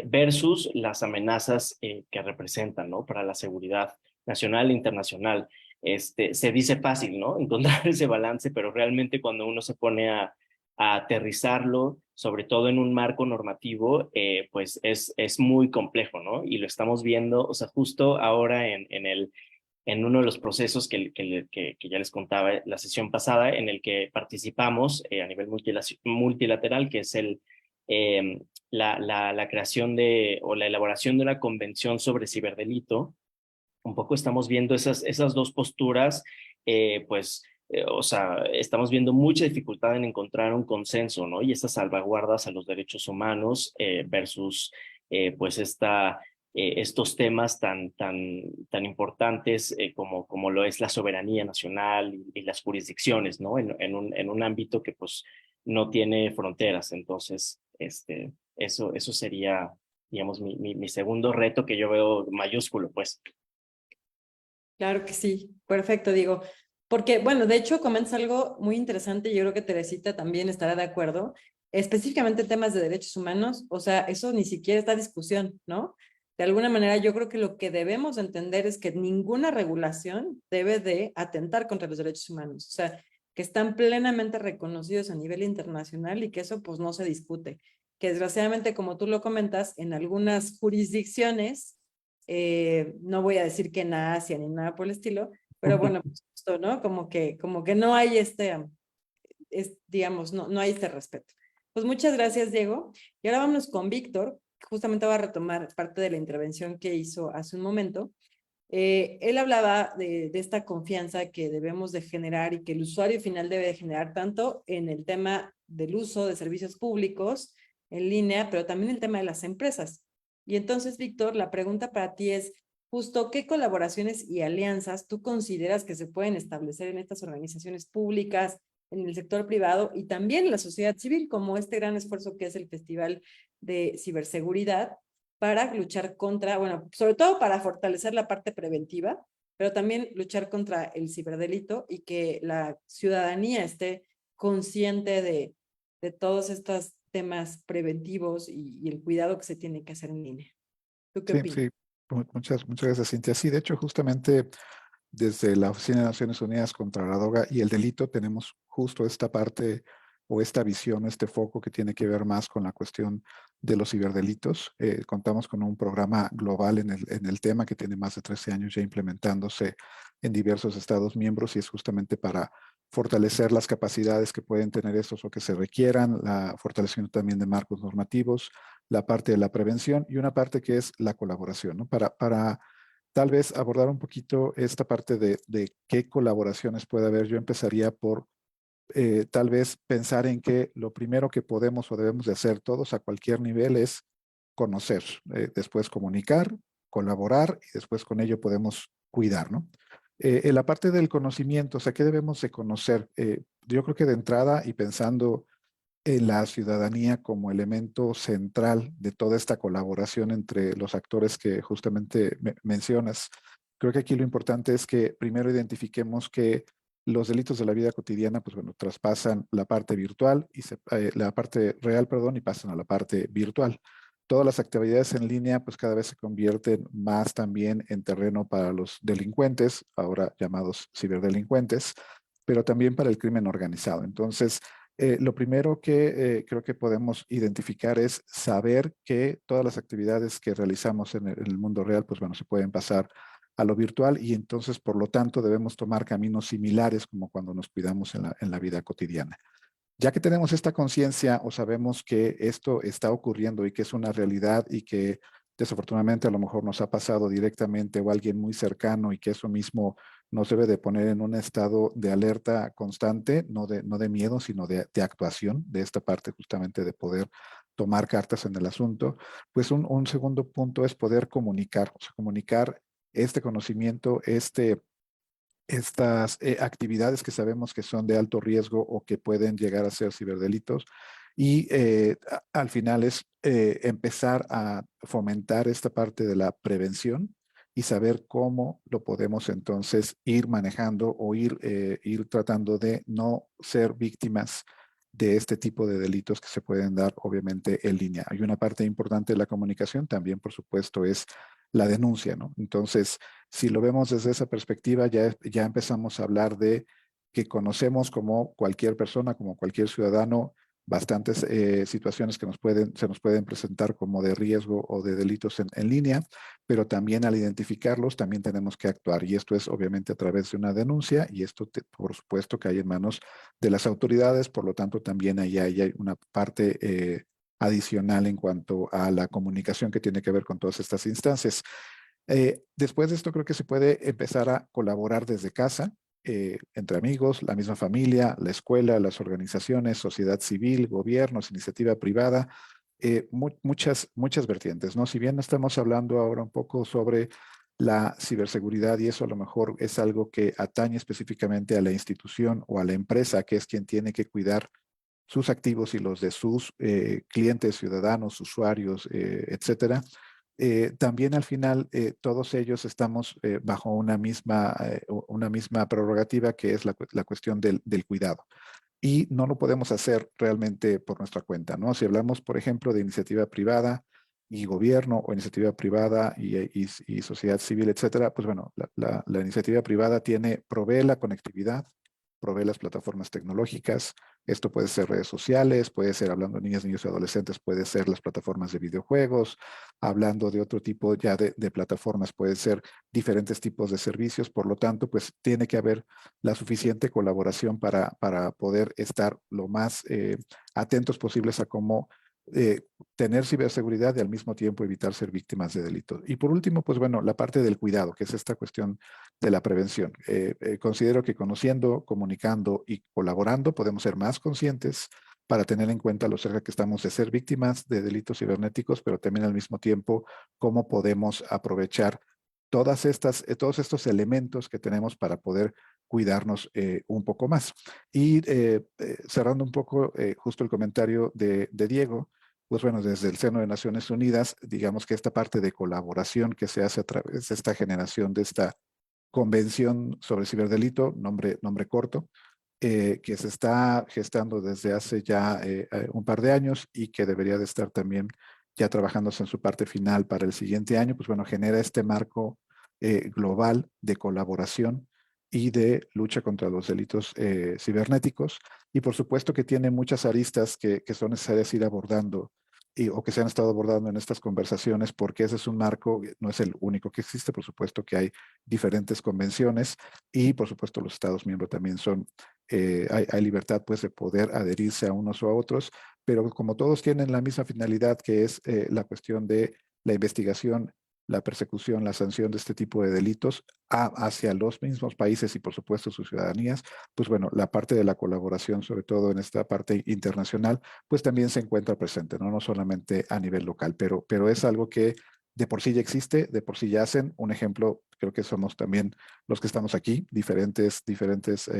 Versus las amenazas que representan, ¿no? Para la seguridad nacional e internacional. Se dice fácil, ¿no? Encontrar ese balance, pero realmente cuando uno se pone a aterrizarlo, sobre todo en un marco normativo, pues es muy complejo, ¿no? Y lo estamos viendo, o sea, justo ahora en uno de los procesos que ya les contaba la sesión pasada, en el que participamos a nivel multilateral, que es la creación o la elaboración de una convención sobre ciberdelito, un poco estamos viendo esas dos posturas, o sea, estamos viendo mucha dificultad en encontrar un consenso, ¿no? Y estas salvaguardas a los derechos humanos versus, pues, estos temas tan importantes como lo es la soberanía nacional y las jurisdicciones, ¿no? En un ámbito que, pues, no tiene fronteras. Entonces, eso sería, digamos, mi segundo reto que yo veo mayúsculo, pues. Claro que sí, perfecto, digo, porque, bueno, de hecho comentas algo muy interesante, y yo creo que Teresita también estará de acuerdo, específicamente en temas de derechos humanos, o sea, eso ni siquiera está en discusión, ¿no? De alguna manera yo creo que lo que debemos entender es que ninguna regulación debe de atentar contra los derechos humanos, o sea, que están plenamente reconocidos a nivel internacional y que eso pues no se discute, que desgraciadamente, como tú lo comentas, en algunas jurisdicciones, no voy a decir que en Asia ni nada por el estilo, pero bueno, pues justo, ¿no? Como que no hay digamos, no hay este respeto. Pues muchas gracias, Diego. Y ahora vámonos con Víctor. Justamente va a retomar parte de la intervención que hizo hace un momento. Él hablaba de esta confianza que debemos de generar y que el usuario final debe de generar tanto en el tema del uso de servicios públicos en línea, pero también el tema de las empresas. Y entonces, Víctor, la pregunta para ti es justo qué colaboraciones y alianzas tú consideras que se pueden establecer en estas organizaciones públicas, en el sector privado y también en la sociedad civil, como este gran esfuerzo que es el Festival de Ciberseguridad, para luchar contra, bueno, sobre todo para fortalecer la parte preventiva, pero también luchar contra el ciberdelito y que la ciudadanía esté consciente de todos estos temas preventivos y el cuidado que se tiene que hacer en línea. ¿Tú qué Sí, opinas? sí, muchas gracias, Cintia. Sí, de hecho, justamente desde la Oficina de Naciones Unidas contra la Droga y el Delito tenemos justo esta parte o esta visión, este foco que tiene que ver más con la cuestión de los ciberdelitos. Contamos con un programa global en el tema que tiene más de 13 años ya implementándose en diversos estados miembros y es justamente para fortalecer las capacidades que pueden tener estos o que se requieran, la fortalecimiento también de marcos normativos, la parte de la prevención y una parte que es la colaboración, ¿no? Para tal vez abordar un poquito esta parte de qué colaboraciones puede haber. Yo empezaría por tal vez pensar en que lo primero que podemos o debemos de hacer todos a cualquier nivel es conocer, después comunicar, colaborar y después con ello podemos cuidar, ¿no? En la parte del conocimiento, o sea, ¿qué debemos de conocer? Yo creo que de entrada y pensando en la ciudadanía como elemento central de toda esta colaboración entre los actores que justamente mencionas. Creo que aquí lo importante es que primero identifiquemos que los delitos de la vida cotidiana, pues bueno, traspasan la parte virtual y la parte real, perdón, y pasan a la parte virtual. Todas las actividades en línea, pues cada vez se convierten más también en terreno para los delincuentes, ahora llamados ciberdelincuentes, pero también para el crimen organizado. Entonces, lo primero que creo que podemos identificar es saber que todas las actividades que realizamos en el mundo real, pues bueno, se pueden pasar a lo virtual y entonces, por lo tanto, debemos tomar caminos similares como cuando nos cuidamos en la vida cotidiana. Ya que tenemos esta conciencia o sabemos que esto está ocurriendo y que es una realidad y que desafortunadamente a lo mejor nos ha pasado directamente o a alguien muy cercano y que eso mismo nos debe de poner en un estado de alerta constante, no de miedo, sino de actuación, de esta parte justamente de poder tomar cartas en el asunto, pues un segundo punto es poder comunicar, o sea, comunicar este conocimiento, estas actividades que sabemos que son de alto riesgo o que pueden llegar a ser ciberdelitos. Y al final es empezar a fomentar esta parte de la prevención y saber cómo lo podemos entonces ir manejando o ir tratando de no ser víctimas de este tipo de delitos que se pueden dar obviamente en línea. Hay una parte importante de la comunicación, también por supuesto es la denuncia, ¿no? Entonces, si lo vemos desde esa perspectiva, ya empezamos a hablar de que conocemos como cualquier persona, como cualquier ciudadano, bastantes situaciones que se nos pueden presentar como de riesgo o de delitos en línea, pero también al identificarlos también tenemos que actuar y esto es obviamente a través de una denuncia y esto por supuesto que hay en manos de las autoridades, por lo tanto también ahí hay una parte adicional en cuanto a la comunicación que tiene que ver con todas estas instancias. Después de esto creo que se puede empezar a colaborar desde casa, entre amigos, la misma familia, la escuela, las organizaciones, sociedad civil, gobiernos, iniciativa privada, muchas vertientes, ¿no? Si bien estamos hablando ahora un poco sobre la ciberseguridad y eso a lo mejor es algo que atañe específicamente a la institución o a la empresa, que es quien tiene que cuidar sus activos y los de sus clientes, ciudadanos, usuarios, etcétera. También al final todos ellos estamos bajo una misma prerrogativa que es la cuestión del cuidado. Y no lo podemos hacer realmente por nuestra cuenta, ¿no? Si hablamos, por ejemplo, de iniciativa privada y gobierno o iniciativa privada y sociedad civil, etcétera, pues bueno, la iniciativa privada provee la conectividad, provee las plataformas tecnológicas. Esto puede ser redes sociales, puede ser, hablando de niñas, niños y adolescentes, puede ser las plataformas de videojuegos, hablando de otro tipo ya de plataformas, puede ser diferentes tipos de servicios. Por lo tanto, pues tiene que haber la suficiente colaboración para poder estar lo más atentos posibles a cómo tener ciberseguridad y al mismo tiempo evitar ser víctimas de delitos. Y por último, pues bueno, la parte del cuidado, que es esta cuestión de la prevención. Considero que conociendo, comunicando y colaborando podemos ser más conscientes para tener en cuenta lo cerca que estamos de ser víctimas de delitos cibernéticos, pero también al mismo tiempo cómo podemos aprovechar todos estos elementos que tenemos para poder cuidarnos un poco más. Y cerrando un poco justo el comentario de Diego, pues bueno, desde el seno de Naciones Unidas, digamos que esta parte de colaboración que se hace a través de esta generación de esta Convención sobre Ciberdelito, nombre corto, que se está gestando desde hace ya un par de años y que debería de estar también ya trabajándose en su parte final para el siguiente año, pues bueno, genera este marco global de colaboración y de lucha contra los delitos cibernéticos. Y por supuesto que tiene muchas aristas que son necesarias ir abordando o que se han estado abordando en estas conversaciones, porque ese es un marco, no es el único que existe, por supuesto que hay diferentes convenciones y por supuesto los Estados miembros también hay libertad pues de poder adherirse a unos o a otros, pero como todos tienen la misma finalidad que es la cuestión de la investigación, la persecución, la sanción de este tipo de delitos hacia los mismos países y por supuesto sus ciudadanías, pues bueno, la parte de la colaboración, sobre todo en esta parte internacional, pues también se encuentra presente, no solamente a nivel local, pero es algo que de por sí ya existe, de por sí ya hacen. Un ejemplo, creo que somos también los que estamos aquí, diferentes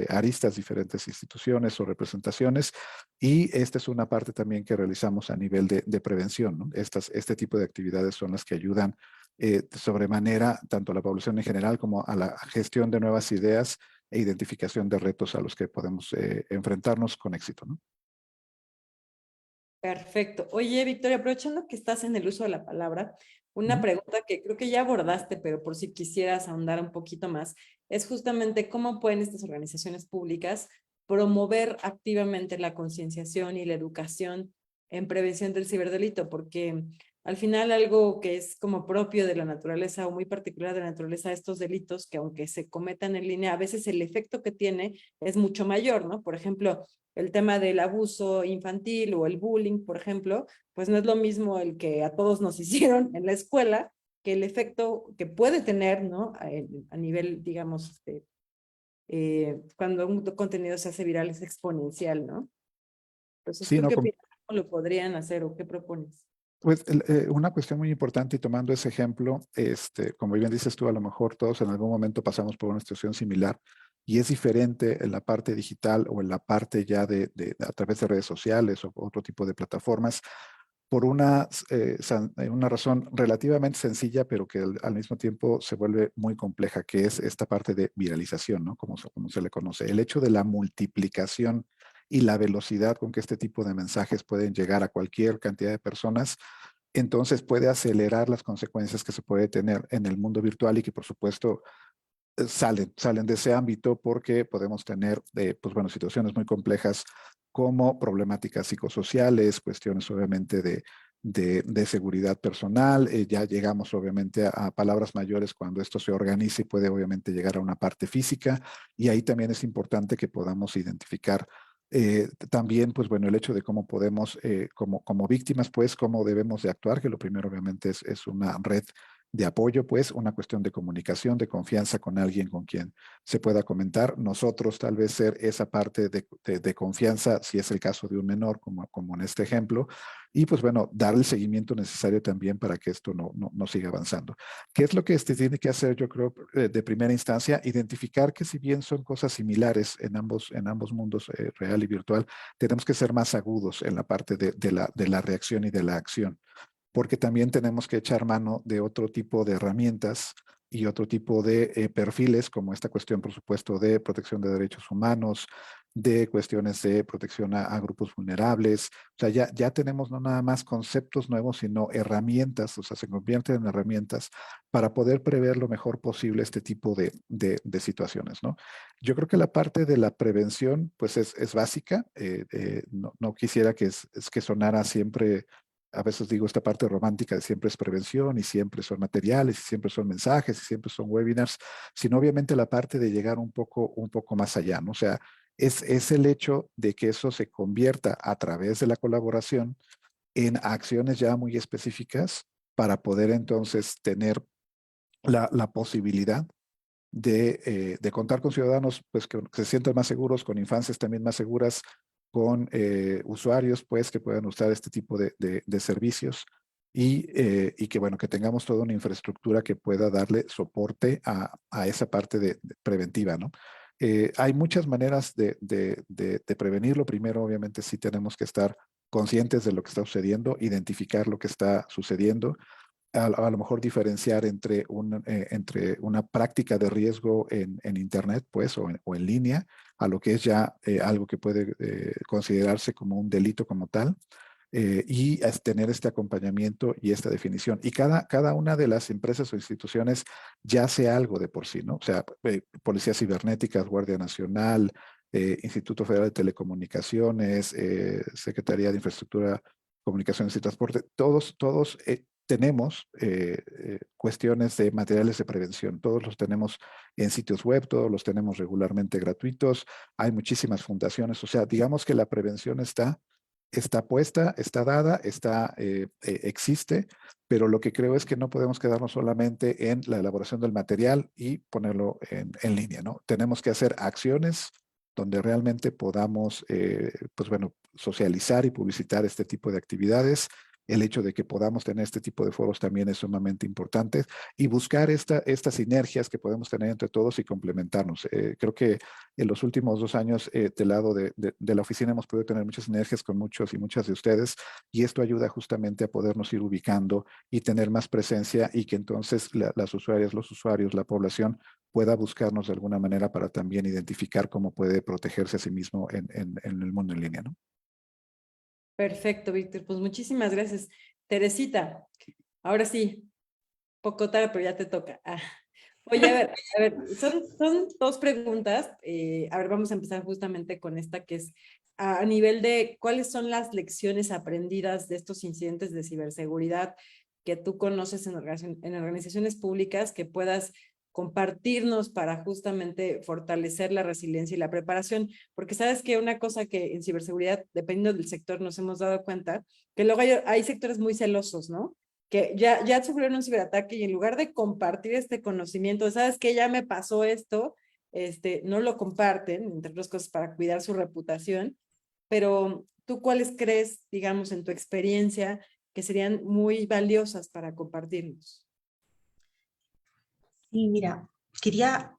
aristas, diferentes instituciones o representaciones, y esta es una parte también que realizamos a nivel de prevención, ¿no? Este tipo de actividades son las que ayudan sobremanera tanto a la población en general como a la gestión de nuevas ideas e identificación de retos a los que podemos enfrentarnos con éxito, ¿no? Perfecto. Oye, Victoria, aprovechando que estás en el uso de la palabra, una pregunta que creo que ya abordaste, pero por si quisieras ahondar un poquito más, es justamente cómo pueden estas organizaciones públicas promover activamente la concienciación y la educación en prevención del ciberdelito, porque al final algo que es como propio de la naturaleza o muy particular de la naturaleza de estos delitos, que aunque se cometan en línea, a veces el efecto que tiene es mucho mayor, ¿no? Por ejemplo, el tema del abuso infantil o el bullying, por ejemplo, pues no es lo mismo el que a todos nos hicieron en la escuela que el efecto que puede tener, ¿no? A nivel, digamos, cuando un contenido se hace viral es exponencial, ¿no? Entonces, Sí, ¿tú no, qué opinas? ¿Cómo lo podrían hacer o qué propones? pues una cuestión muy importante y tomando ese ejemplo, como bien dices tú, a lo mejor todos en algún momento pasamos por una situación similar y es diferente en la parte digital o en la parte ya a través de redes sociales o otro tipo de plataformas por una razón relativamente sencilla, pero que al mismo tiempo se vuelve muy compleja, que es esta parte de viralización, ¿no? Como se le conoce. El hecho de la multiplicación y la velocidad con que este tipo de mensajes pueden llegar a cualquier cantidad de personas, entonces puede acelerar las consecuencias que se puede tener en el mundo virtual y que por supuesto salen de ese ámbito porque podemos tener, pues bueno, situaciones muy complejas como problemáticas psicosociales, cuestiones obviamente de seguridad personal. Ya llegamos obviamente a palabras mayores cuando esto se organiza y puede obviamente llegar a una parte física. Y ahí también es importante que podamos identificar También, pues bueno, el hecho de cómo podemos, como víctimas, pues, cómo debemos de actuar, que lo primero obviamente es una red de apoyo, pues, una cuestión de comunicación, de confianza con alguien con quien se pueda comentar. Nosotros tal vez ser esa parte de confianza, si es el caso de un menor, como en este ejemplo, y pues bueno, dar el seguimiento necesario también para que esto no siga avanzando. ¿Qué es lo que tiene que hacer, yo creo, de primera instancia? Identificar que si bien son cosas similares en ambos mundos, real y virtual, tenemos que ser más agudos en la parte de la reacción y de la acción, porque también tenemos que echar mano de otro tipo de herramientas y otro tipo de perfiles, como esta cuestión, por supuesto, de protección de derechos humanos, de cuestiones de protección a grupos vulnerables. O sea, ya tenemos no nada más conceptos nuevos, sino herramientas, o sea, se convierten en herramientas para poder prever lo mejor posible este tipo de situaciones, ¿no? Yo creo que la parte de la prevención, pues es básica. No quisiera que sonara siempre, a veces digo esta parte romántica de siempre es prevención y siempre son materiales y siempre son mensajes y siempre son webinars, sino obviamente la parte de llegar un poco más allá, ¿no? O sea, es el hecho de que eso se convierta a través de la colaboración en acciones ya muy específicas para poder entonces tener la posibilidad de contar con ciudadanos pues, que se sientan más seguros, con infancias también más seguras, con usuarios pues, que puedan usar este tipo de servicios y que, bueno, que tengamos toda una infraestructura que pueda darle soporte a esa parte preventiva, ¿no? Hay muchas maneras de prevenirlo. Primero, obviamente, sí tenemos que estar conscientes de lo que está sucediendo, identificar lo que está sucediendo, a lo mejor diferenciar entre una práctica de riesgo en Internet, pues, o en línea, a lo que es ya algo que puede considerarse como un delito como tal, y tener este acompañamiento y esta definición. Y cada una de las empresas o instituciones ya hace algo de por sí, ¿no? O sea, Policías Cibernéticas, Guardia Nacional, Instituto Federal de Telecomunicaciones, Secretaría de Infraestructura, Comunicaciones y Transporte, todos tenemos cuestiones de materiales de prevención. Todos los tenemos en sitios web, todos los tenemos regularmente gratuitos. Hay muchísimas fundaciones. O sea, digamos que la prevención está puesta, está dada, existe, pero lo que creo es que no podemos quedarnos solamente en la elaboración del material y ponerlo en línea, ¿no? Tenemos que hacer acciones donde realmente podamos, pues bueno, socializar y publicitar este tipo de actividades. El hecho de que podamos tener este tipo de foros también es sumamente importante y buscar estas sinergias que podemos tener entre todos y complementarnos. Creo que en los últimos 2 años del lado de la oficina hemos podido tener muchas sinergias con muchos y muchas de ustedes y esto ayuda justamente a podernos ir ubicando y tener más presencia y que entonces las usuarias, los usuarios, la población pueda buscarnos de alguna manera para también identificar cómo puede protegerse a sí mismo en el mundo en línea, ¿no? Perfecto, Víctor. Pues muchísimas gracias. Teresita, ahora sí, poco tarde, pero ya te toca. Oye, a ver, son 2 preguntas. A ver, vamos a empezar justamente con esta que es a nivel de cuáles son las lecciones aprendidas de estos incidentes de ciberseguridad que tú conoces en organizaciones públicas que puedas compartirnos para justamente fortalecer la resiliencia y la preparación, porque sabes que una cosa que en ciberseguridad, dependiendo del sector, nos hemos dado cuenta, que luego hay sectores muy celosos, ¿no? Que ya sufrieron un ciberataque y en lugar de compartir este conocimiento, ¿sabes qué? Ya me pasó esto, no lo comparten, entre otras cosas, para cuidar su reputación, pero ¿tú cuáles crees, digamos, en tu experiencia, que serían muy valiosas para compartirnos? Y mira, quería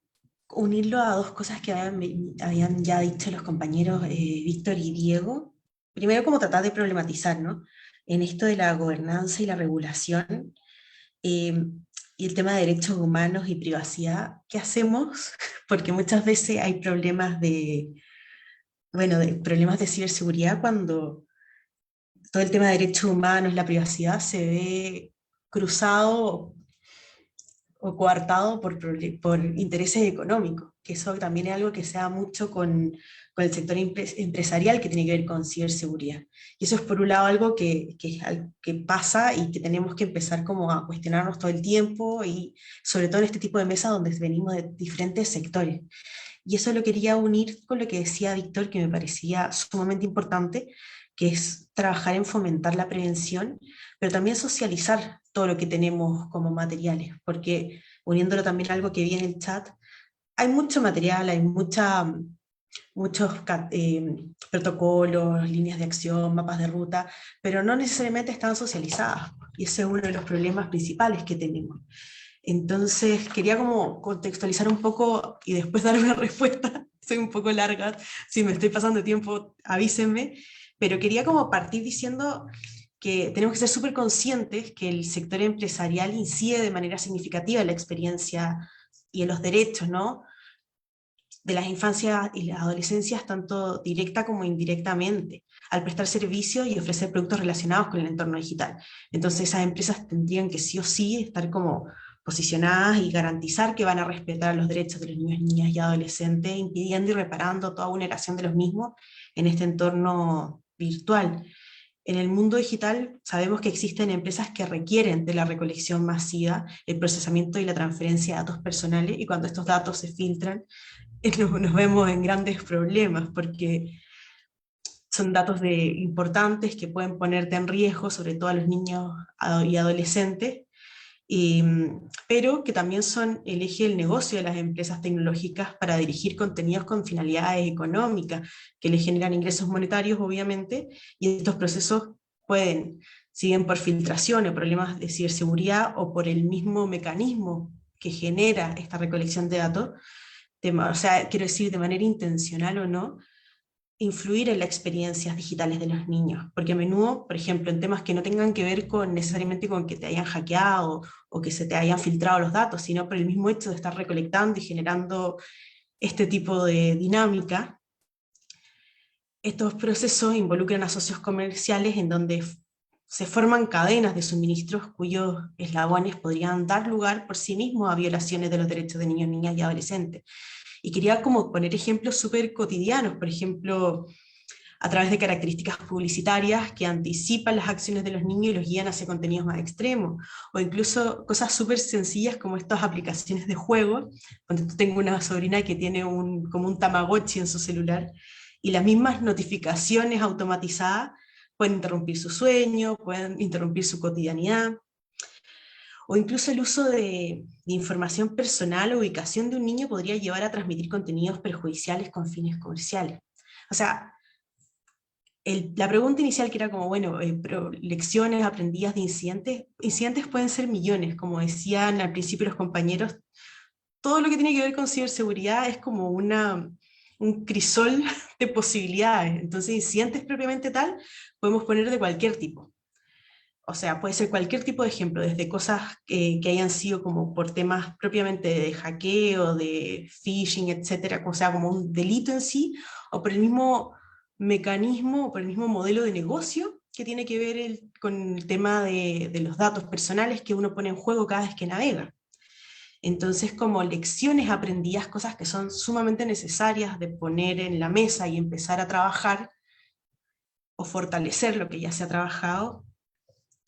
unirlo a 2 cosas que habían ya dicho los compañeros Víctor y Diego. Primero, como tratar de problematizar, ¿no? En esto de la gobernanza y la regulación, y el tema de derechos humanos y privacidad, ¿qué hacemos? Porque muchas veces hay problemas problemas de ciberseguridad cuando todo el tema de derechos humanos, la privacidad se ve cruzado o coartado por intereses económicos, que eso también es algo que se da mucho con el sector empresarial que tiene que ver con ciberseguridad. Y eso es por un lado algo que pasa y que tenemos que empezar como a cuestionarnos todo el tiempo y sobre todo en este tipo de mesas donde venimos de diferentes sectores. Y eso lo quería unir con lo que decía Víctor, que me parecía sumamente importante, que es trabajar en fomentar la prevención, pero también socializar todo lo que tenemos como materiales, porque uniéndolo también a algo que vi en el chat, hay mucho material, hay muchos protocolos, líneas de acción, mapas de ruta, pero no necesariamente están socializadas, y ese es uno de los problemas principales que tenemos. Entonces quería como contextualizar un poco y después dar una respuesta. Soy un poco larga, si me estoy pasando de tiempo avísenme, pero quería como partir diciendo que tenemos que ser súper conscientes que el sector empresarial incide de manera significativa en la experiencia y en los derechos, ¿no?, de las infancias y las adolescencias, tanto directa como indirectamente, al prestar servicios y ofrecer productos relacionados con el entorno digital. Entonces esas empresas tendrían que sí o sí estar como posicionadas y garantizar que van a respetar los derechos de los niños, niñas y adolescentes, impidiendo y reparando toda vulneración de los mismos en este entorno virtual. En el mundo digital sabemos que existen empresas que requieren de la recolección masiva, el procesamiento y la transferencia de datos personales, y cuando estos datos se filtran, nos vemos en grandes problemas, porque son datos importantes que pueden ponerte en riesgo, sobre todo a los niños y adolescentes, pero que también son el eje del negocio de las empresas tecnológicas para dirigir contenidos con finalidades económicas, que les generan ingresos monetarios, obviamente, y estos procesos siguen por filtración o problemas de ciberseguridad o por el mismo mecanismo que genera esta recolección de datos, o sea, quiero decir, de manera intencional o no, influir en las experiencias digitales de los niños, porque a menudo, por ejemplo, en temas que no tengan que ver necesariamente con que te hayan hackeado o que se te hayan filtrado los datos, sino por el mismo hecho de estar recolectando y generando este tipo de dinámica, estos procesos involucran a socios comerciales en donde se forman cadenas de suministros cuyos eslabones podrían dar lugar por sí mismos a violaciones de los derechos de niños, niñas y adolescentes. Y quería como poner ejemplos súper cotidianos, por ejemplo, a través de características publicitarias que anticipan las acciones de los niños y los guían hacia contenidos más extremos, o incluso cosas súper sencillas como estas aplicaciones de juego. Cuando tengo una sobrina que tiene como un Tamagotchi en su celular, y las mismas notificaciones automatizadas pueden interrumpir su sueño, pueden interrumpir su cotidianidad, o incluso el uso de información personal o ubicación de un niño podría llevar a transmitir contenidos perjudiciales con fines comerciales. O sea, la pregunta inicial que era como, bueno, pero lecciones aprendidas de incidentes pueden ser millones, como decían al principio los compañeros, todo lo que tiene que ver con ciberseguridad es como un crisol de posibilidades. Entonces, incidentes propiamente tal, podemos poner de cualquier tipo. O sea, puede ser cualquier tipo de ejemplo, desde cosas que hayan sido como por temas propiamente de hackeo, de phishing, etcétera, o sea, como un delito en sí, o por el mismo mecanismo, o por el mismo modelo de negocio que tiene que ver con el tema de los datos personales que uno pone en juego cada vez que navega. Entonces, como lecciones aprendidas, cosas que son sumamente necesarias de poner en la mesa y empezar a trabajar, o fortalecer lo que ya se ha trabajado,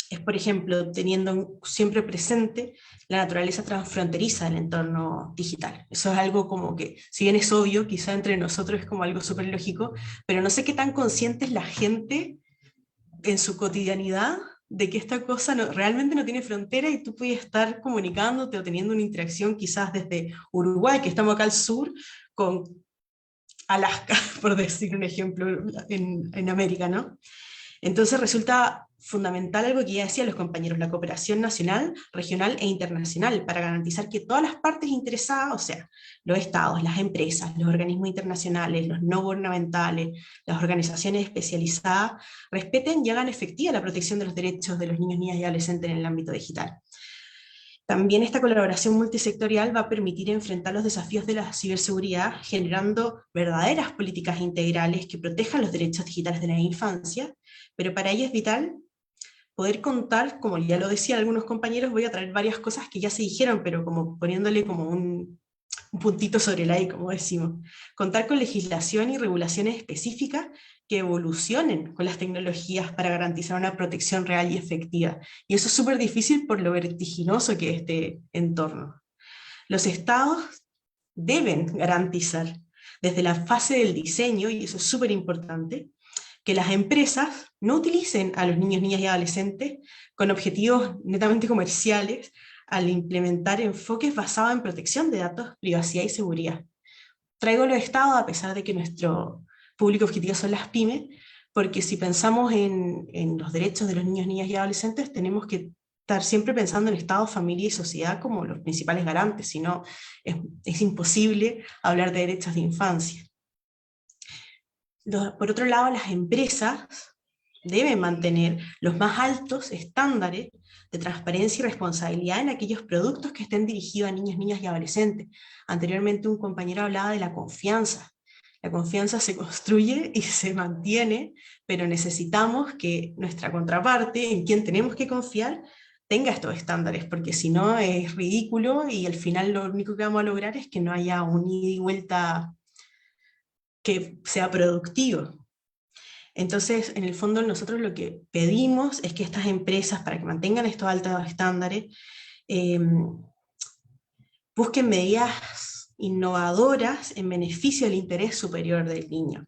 es, por ejemplo, teniendo siempre presente la naturaleza transfronteriza del entorno digital. Eso es algo como que, si bien es obvio, quizá entre nosotros es como algo súper lógico, pero no sé qué tan consciente es la gente en su cotidianidad de que esta cosa realmente no tiene frontera y tú puedes estar comunicándote o teniendo una interacción quizás desde Uruguay, que estamos acá al sur, con Alaska, por decir un ejemplo, en América, ¿no? Entonces resulta fundamental algo que ya decían los compañeros, la cooperación nacional, regional e internacional, para garantizar que todas las partes interesadas, o sea, los estados, las empresas, los organismos internacionales, los no gubernamentales, las organizaciones especializadas, respeten y hagan efectiva la protección de los derechos de los niños, niñas y adolescentes en el ámbito digital. También esta colaboración multisectorial va a permitir enfrentar los desafíos de la ciberseguridad, generando verdaderas políticas integrales que protejan los derechos digitales de la infancia, pero para ello es vital poder contar, como ya lo decían algunos compañeros, voy a traer varias cosas que ya se dijeron, pero como poniéndole como un puntito sobre la I, como decimos. Contar con legislación y regulaciones específicas que evolucionen con las tecnologías para garantizar una protección real y efectiva. Y eso es súper difícil por lo vertiginoso que es este entorno. Los estados deben garantizar desde la fase del diseño, y eso es súper importante, que las empresas no utilicen a los niños, niñas y adolescentes con objetivos netamente comerciales al implementar enfoques basados en protección de datos, privacidad y seguridad. Traigo los estados a pesar de que nuestro público objetivo son las pymes, porque si pensamos en los derechos de los niños, niñas y adolescentes, tenemos que estar siempre pensando en Estado, familia y sociedad como los principales garantes, si no es imposible hablar de derechos de infancia. Por otro lado, las empresas deben mantener los más altos estándares de transparencia y responsabilidad en aquellos productos que estén dirigidos a niños, niñas y adolescentes. Anteriormente un compañero hablaba de la confianza. La confianza se construye y se mantiene, pero necesitamos que nuestra contraparte, en quien tenemos que confiar, tenga estos estándares, porque si no es ridículo y al final lo único que vamos a lograr es que no haya un ida y vuelta que sea productivo. Entonces, en el fondo, nosotros lo que pedimos es que estas empresas, para que mantengan estos altos estándares, busquen medidas innovadoras en beneficio del interés superior del niño.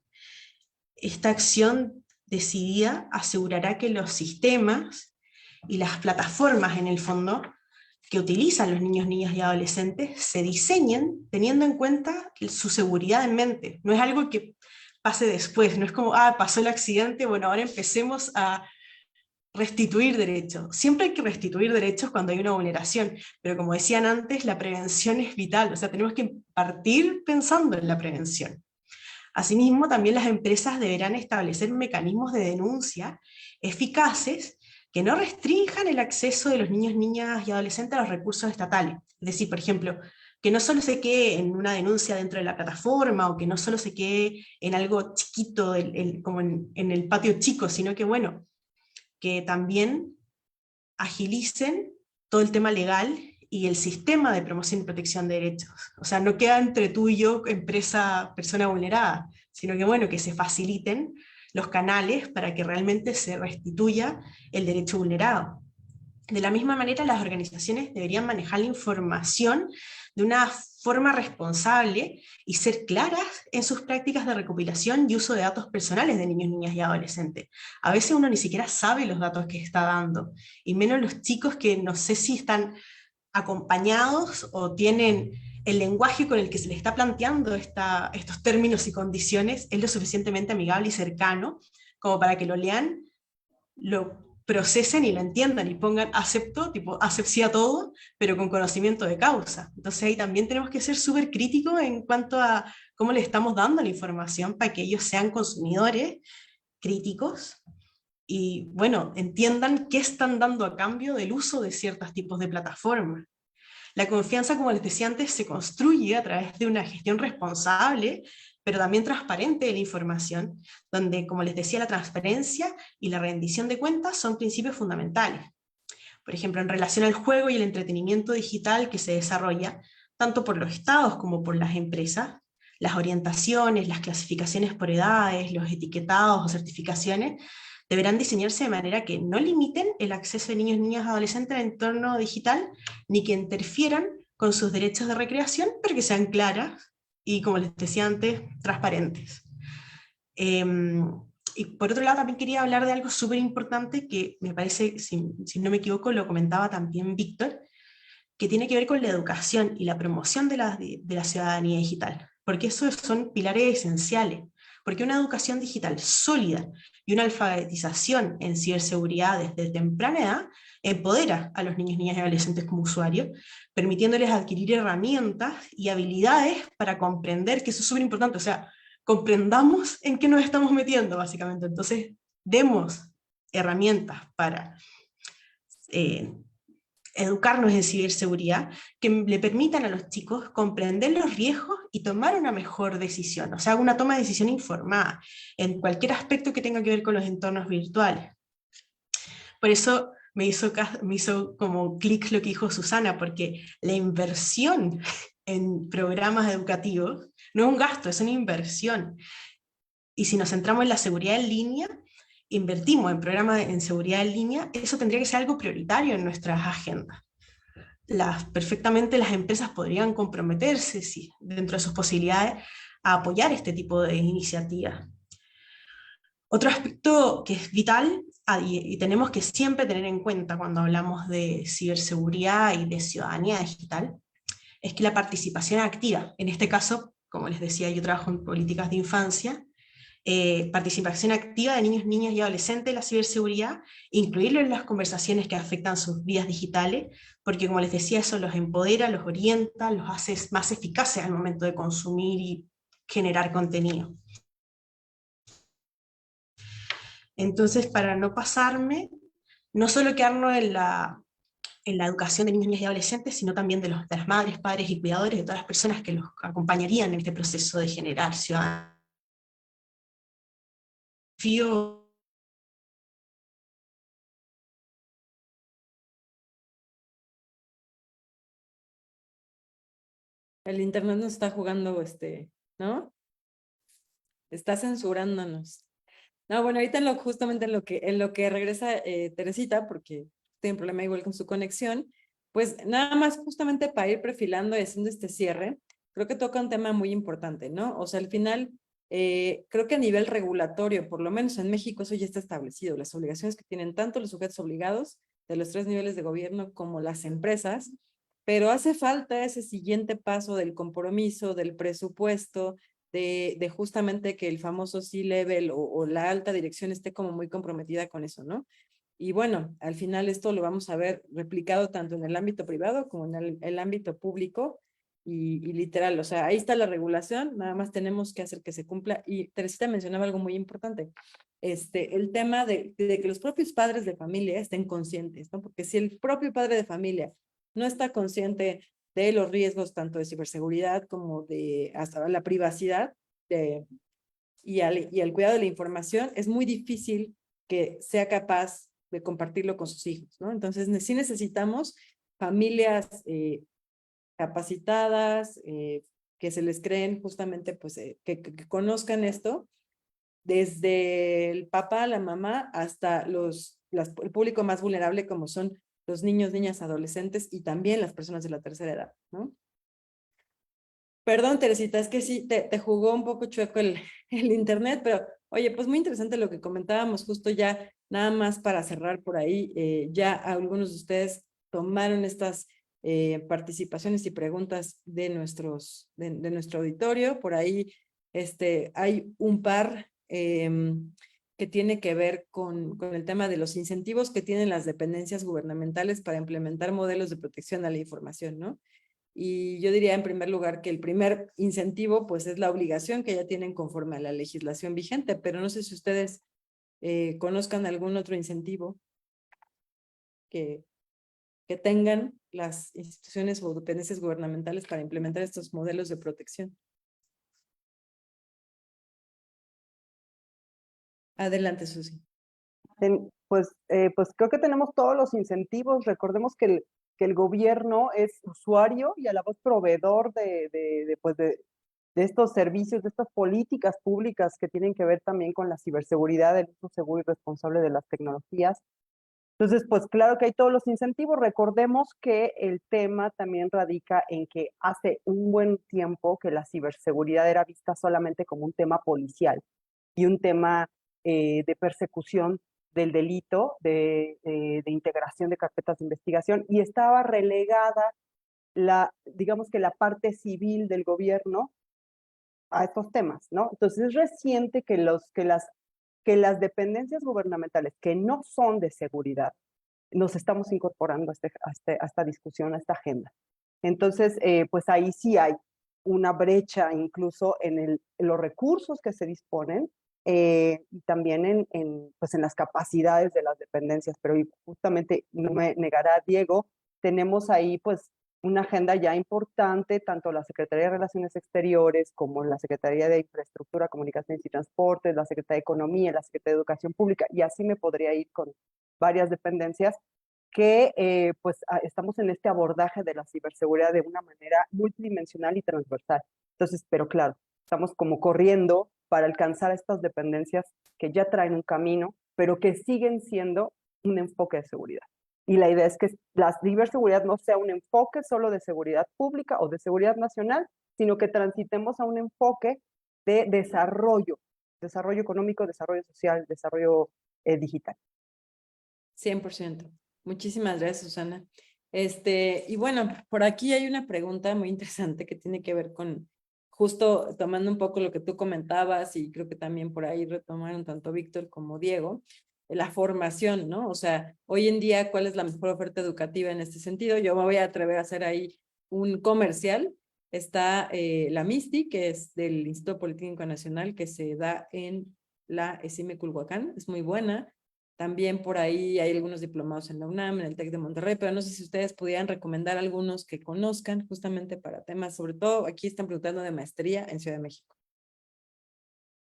Esta acción decidida asegurará que los sistemas y las plataformas, en el fondo, que utilizan los niños, niñas y adolescentes, se diseñen teniendo en cuenta su seguridad en mente. No es algo que pase después, no es como, pasó el accidente, bueno, ahora empecemos a restituir derechos. Siempre hay que restituir derechos cuando hay una vulneración, pero como decían antes, la prevención es vital, o sea, tenemos que partir pensando en la prevención. Asimismo, también las empresas deberán establecer mecanismos de denuncia eficaces que no restrinjan el acceso de los niños, niñas y adolescentes a los recursos estatales. Es decir, por ejemplo, que no solo se quede en una denuncia dentro de la plataforma, o que no solo se quede en algo chiquito, como en el patio chico, sino que, bueno, que también agilicen todo el tema legal y el sistema de promoción y protección de derechos. O sea, no queda entre tú y yo, empresa, persona vulnerada, sino que, bueno, que se faciliten los canales para que realmente se restituya el derecho vulnerado. De la misma manera, las organizaciones deberían manejar la información de una forma responsable y ser claras en sus prácticas de recopilación y uso de datos personales de niños, niñas y adolescentes. A veces uno ni siquiera sabe los datos que está dando, y menos los chicos que no sé si están acompañados o tienen el lenguaje con el que se les está planteando estos términos y condiciones es lo suficientemente amigable y cercano como para que lo lean, lo procesen y lo entiendan y pongan acepto, tipo acepción a todo, pero con conocimiento de causa. Entonces ahí también tenemos que ser súper críticos en cuanto a cómo le estamos dando la información para que ellos sean consumidores críticos y, bueno, entiendan qué están dando a cambio del uso de ciertos tipos de plataformas. La confianza, como les decía antes, se construye a través de una gestión responsable, pero también transparente de la información, donde, como les decía, la transparencia y la rendición de cuentas son principios fundamentales. Por ejemplo, en relación al juego y el entretenimiento digital que se desarrolla, tanto por los estados como por las empresas, las orientaciones, las clasificaciones por edades, los etiquetados o certificaciones, deberán diseñarse de manera que no limiten el acceso de niños, niñas y adolescentes al entorno digital, ni que interfieran con sus derechos de recreación, pero que sean claras y, como les decía antes, transparentes. Y por otro lado, también quería hablar de algo súper importante que me parece, si no me equivoco, lo comentaba también Víctor, que tiene que ver con la educación y la promoción de la ciudadanía digital, porque esos son pilares esenciales. Porque una educación digital sólida y una alfabetización en ciberseguridad desde temprana edad empodera a los niños, niñas y adolescentes como usuarios, permitiéndoles adquirir herramientas y habilidades para comprender, que eso es súper importante, o sea, comprendamos en qué nos estamos metiendo, básicamente. Entonces, demos herramientas para educarnos en ciberseguridad, que le permitan a los chicos comprender los riesgos y tomar una mejor decisión, o sea, una toma de decisión informada, en cualquier aspecto que tenga que ver con los entornos virtuales. Por eso me hizo como clic lo que dijo Susana, porque la inversión en programas educativos no es un gasto, es una inversión. Y si nos centramos en la seguridad en línea, invertimos en programas en seguridad en línea, eso tendría que ser algo prioritario en nuestras agendas. Perfectamente las empresas podrían comprometerse, sí, dentro de sus posibilidades, a apoyar este tipo de iniciativas. Otro aspecto que es vital y tenemos que siempre tener en cuenta cuando hablamos de ciberseguridad y de ciudadanía digital es que la participación activa, en este caso, como les decía, yo trabajo en políticas de infancia, participación activa de niños, niñas y adolescentes en la ciberseguridad, incluirlo en las conversaciones que afectan sus vidas digitales, porque como les decía, eso los empodera, los orienta, los hace más eficaces al momento de consumir y generar contenido. Entonces, para no pasarme, no solo quedarnos en la educación de niños, niñas y adolescentes, sino también de las madres, padres y cuidadores, de todas las personas que los acompañarían en este proceso de generar ciudadanía. El internet nos está jugando, ¿no? Está censurándonos. No, bueno, ahorita justamente en lo que regresa Teresita, porque tiene un problema igual con su conexión, pues nada más justamente para ir perfilando y haciendo este cierre, creo que toca un tema muy importante, ¿no? O sea, al final, creo que a nivel regulatorio, por lo menos en México, eso ya está establecido, las obligaciones que tienen tanto los sujetos obligados de los 3 niveles de gobierno como las empresas, pero hace falta ese siguiente paso del compromiso, del presupuesto, de justamente que el famoso C-level o la alta dirección esté como muy comprometida con eso, ¿no? Y bueno, al final esto lo vamos a ver replicado tanto en el ámbito privado como en el ámbito público y literal, o sea, ahí está la regulación, nada más tenemos que hacer que se cumpla. Y Teresita mencionaba algo muy importante, el tema de que los propios padres de familia estén conscientes, ¿no? Porque si el propio padre de familia no está consciente de los riesgos tanto de ciberseguridad como de hasta la privacidad y al cuidado de la información, es muy difícil que sea capaz de compartirlo con sus hijos, ¿no? Entonces, sí necesitamos familias capacitadas, que se les creen justamente, pues, que conozcan esto, desde el papá, la mamá, hasta el público más vulnerable como son los niños, niñas, adolescentes y también las personas de la tercera edad, ¿no? Perdón, Teresita, es que sí, te jugó un poco chueco el internet, pero oye, pues muy interesante lo que comentábamos justo ya, nada más para cerrar por ahí, ya algunos de ustedes tomaron estas participaciones y preguntas de nuestro auditorio, por ahí hay un par que tiene que ver con el tema de los incentivos que tienen las dependencias gubernamentales para implementar modelos de protección a la información, ¿no? Y yo diría en primer lugar que el primer incentivo pues es la obligación que ya tienen conforme a la legislación vigente, pero no sé si ustedes conozcan algún otro incentivo que tengan las instituciones o dependencias gubernamentales para implementar estos modelos de protección. Adelante, Susi. Pues creo que tenemos todos los incentivos. Recordemos que el gobierno es usuario y a la vez proveedor de estos servicios, de estas políticas públicas que tienen que ver también con la ciberseguridad, el uso seguro y responsable de las tecnologías. Entonces, pues claro que hay todos los incentivos. Recordemos que el tema también radica en que hace un buen tiempo que la ciberseguridad era vista solamente como un tema policial y un tema de persecución del delito, de integración de carpetas de investigación, y estaba relegada digamos que la parte civil del gobierno a estos temas, ¿no? Entonces es reciente que las dependencias gubernamentales que no son de seguridad nos estamos incorporando a esta discusión, a esta agenda. Entonces, pues ahí sí hay una brecha incluso en los recursos que se disponen y también pues en las capacidades de las dependencias. Pero justamente, no me negará Diego, tenemos ahí pues una agenda ya importante, tanto la Secretaría de Relaciones Exteriores como la Secretaría de Infraestructura, Comunicaciones y Transportes, la Secretaría de Economía, la Secretaría de Educación Pública, y así me podría ir con varias dependencias que pues estamos en este abordaje de la ciberseguridad de una manera multidimensional y transversal. Entonces, pero claro, estamos como corriendo para alcanzar estas dependencias que ya traen un camino, pero que siguen siendo un enfoque de seguridad. Y la idea es que la ciberseguridad no sea un enfoque solo de seguridad pública o de seguridad nacional, sino que transitemos a un enfoque de desarrollo económico, desarrollo social, desarrollo digital. 100%. Muchísimas gracias, Susana. Y bueno, por aquí hay una pregunta muy interesante que tiene que ver con, justo tomando un poco lo que tú comentabas, y creo que también por ahí retomaron tanto Víctor como Diego, la formación, ¿no? O sea, hoy en día, ¿cuál es la mejor oferta educativa en este sentido? Yo me voy a atrever a hacer ahí un comercial. Está la MISTI, que es del Instituto Politécnico Nacional, que se da en la ESIME Culhuacán, es muy buena. También por ahí hay algunos diplomados en la UNAM, en el TEC de Monterrey, pero no sé si ustedes pudieran recomendar algunos que conozcan justamente para temas, sobre todo aquí están preguntando de maestría en Ciudad de México.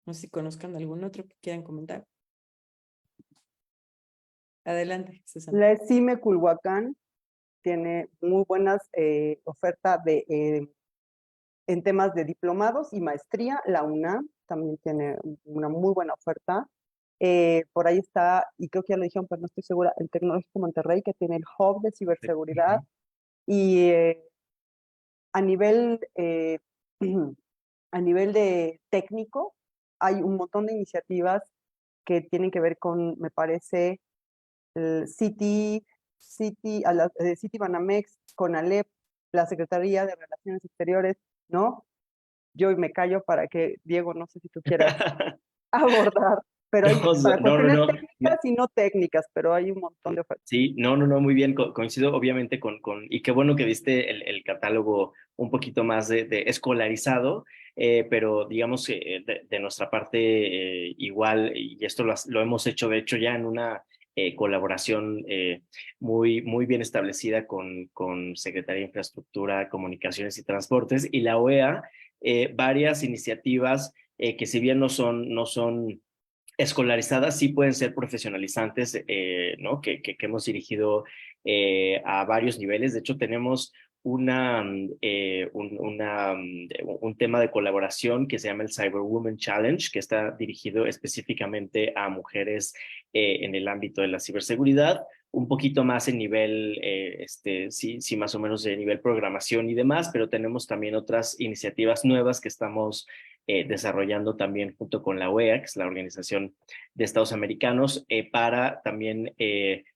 No sé si conozcan algún otro que quieran comentar. Adelante, Susana. La ESIME Culhuacán tiene muy buenas ofertas en temas de diplomados y maestría. La UNAM también tiene una muy buena oferta. Por ahí está, y creo que ya lo dijeron, pero no estoy segura, el Tecnológico Monterrey, que tiene el hub de ciberseguridad. Y a nivel, a nivel de técnico, hay un montón de iniciativas que tienen que ver con, me parece, el City Banamex, CONALEP, la Secretaría de Relaciones Exteriores, ¿no? Yo me callo para que, Diego, no sé si tú quieras abordar, pero hay para cuestiones técnicas y no técnicas, pero hay un montón de ofertas. Sí, no, muy bien, coincido obviamente y qué bueno que diste el catálogo un poquito más de escolarizado, pero digamos que de nuestra parte igual, y esto lo hemos hecho de hecho ya en una colaboración muy bien establecida con Secretaría de Infraestructura, Comunicaciones y Transportes y la OEA, varias iniciativas que si bien no son escolarizadas, sí pueden ser profesionalizantes, ¿no? Que hemos dirigido a varios niveles. De hecho, tenemos un tema de colaboración que se llama el Cyberwoman Challenge, que está dirigido específicamente a mujeres en el ámbito de la ciberseguridad, un poquito más en nivel, sí, más o menos de nivel programación y demás, pero tenemos también otras iniciativas nuevas que estamos desarrollando también junto con la OEA, que es la Organización de Estados Americanos, para también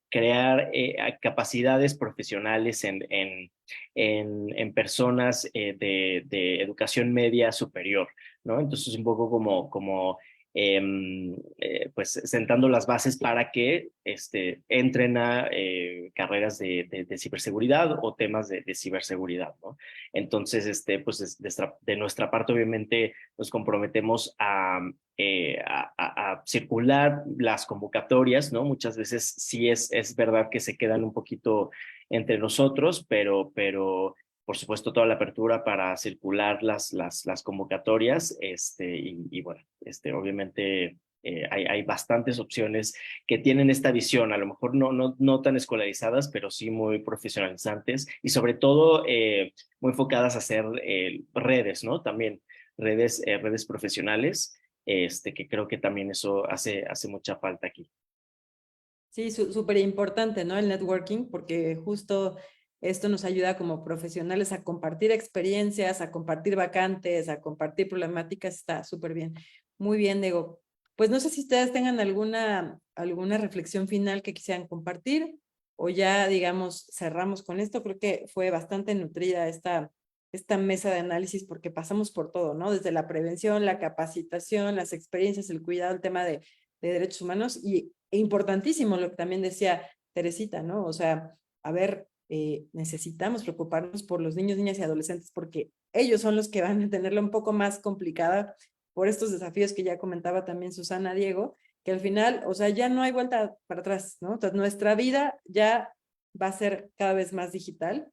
crear capacidades profesionales en personas de educación media superior, ¿no? Entonces, un poco como pues sentando las bases para que entren a carreras de ciberseguridad o temas de ciberseguridad, ¿no? Entonces, pues de nuestra parte, obviamente, nos comprometemos a circular las convocatorias, ¿no? Muchas veces sí es verdad que se quedan un poquito entre nosotros, pero por supuesto, toda la apertura para circular las convocatorias, y bueno, obviamente hay bastantes opciones que tienen esta visión, a lo mejor no tan escolarizadas, pero sí muy profesionalizantes y sobre todo muy enfocadas a hacer redes, ¿no? También redes profesionales, que creo que también eso hace mucha falta aquí. Sí, súper importante, ¿no? El networking, porque justo esto nos ayuda como profesionales a compartir experiencias, a compartir vacantes, a compartir problemáticas, está súper bien. Muy bien, Diego. Pues no sé si ustedes tengan alguna reflexión final que quisieran compartir o ya, digamos, cerramos con esto. Creo que fue bastante nutrida esta mesa de análisis porque pasamos por todo, ¿no? Desde la prevención, la capacitación, las experiencias, el cuidado, el tema de derechos humanos e importantísimo lo que también decía Teresita, ¿no? O sea, a ver, necesitamos preocuparnos por los niños, niñas y adolescentes porque ellos son los que van a tenerla un poco más complicada por estos desafíos que ya comentaba también Susana, Diego, que al final, o sea, ya no hay vuelta para atrás, ¿no? Entonces, nuestra vida ya va a ser cada vez más digital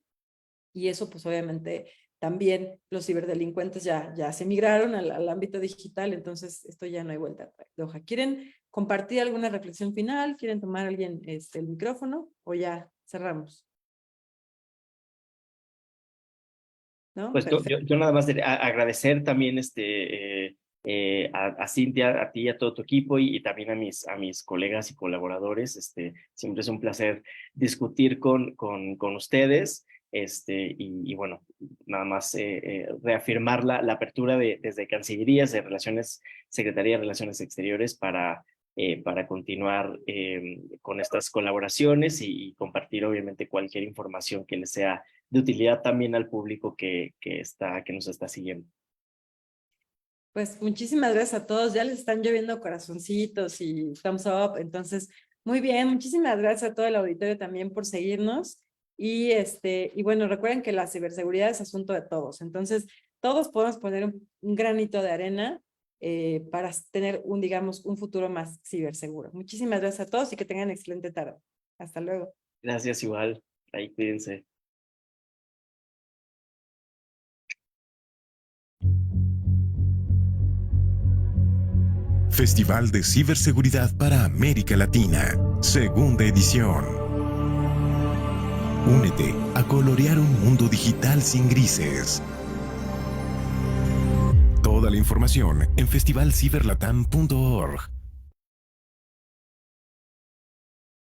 y eso pues obviamente también los ciberdelincuentes ya se migraron al ámbito digital, entonces esto ya no hay vuelta de hoja. ¿Quieren compartir alguna reflexión final? ¿Quieren tomar alguien el micrófono o ya cerramos? ¿No? Pues yo nada más agradecer también a Cintia, a ti y a todo tu equipo y también a mis colegas y colaboradores. Siempre es un placer discutir con ustedes. Y bueno, nada más reafirmar la apertura desde Cancillerías, de Secretaría de Relaciones Exteriores para continuar con estas colaboraciones y compartir obviamente cualquier información que les sea de utilidad también al público que nos está siguiendo. Pues muchísimas gracias a todos, ya les están lloviendo corazoncitos y thumbs up, entonces muy bien, muchísimas gracias a todo el auditorio también por seguirnos y bueno, recuerden que la ciberseguridad es asunto de todos, entonces todos podemos poner un granito de arena para tener digamos, un futuro más ciberseguro. Muchísimas gracias a todos y que tengan excelente tarde. Hasta luego. Gracias igual, ahí cuídense. Festival de Ciberseguridad para América Latina, segunda edición. Únete a colorear un mundo digital sin grises. Toda la información en festivalciberlatam.org.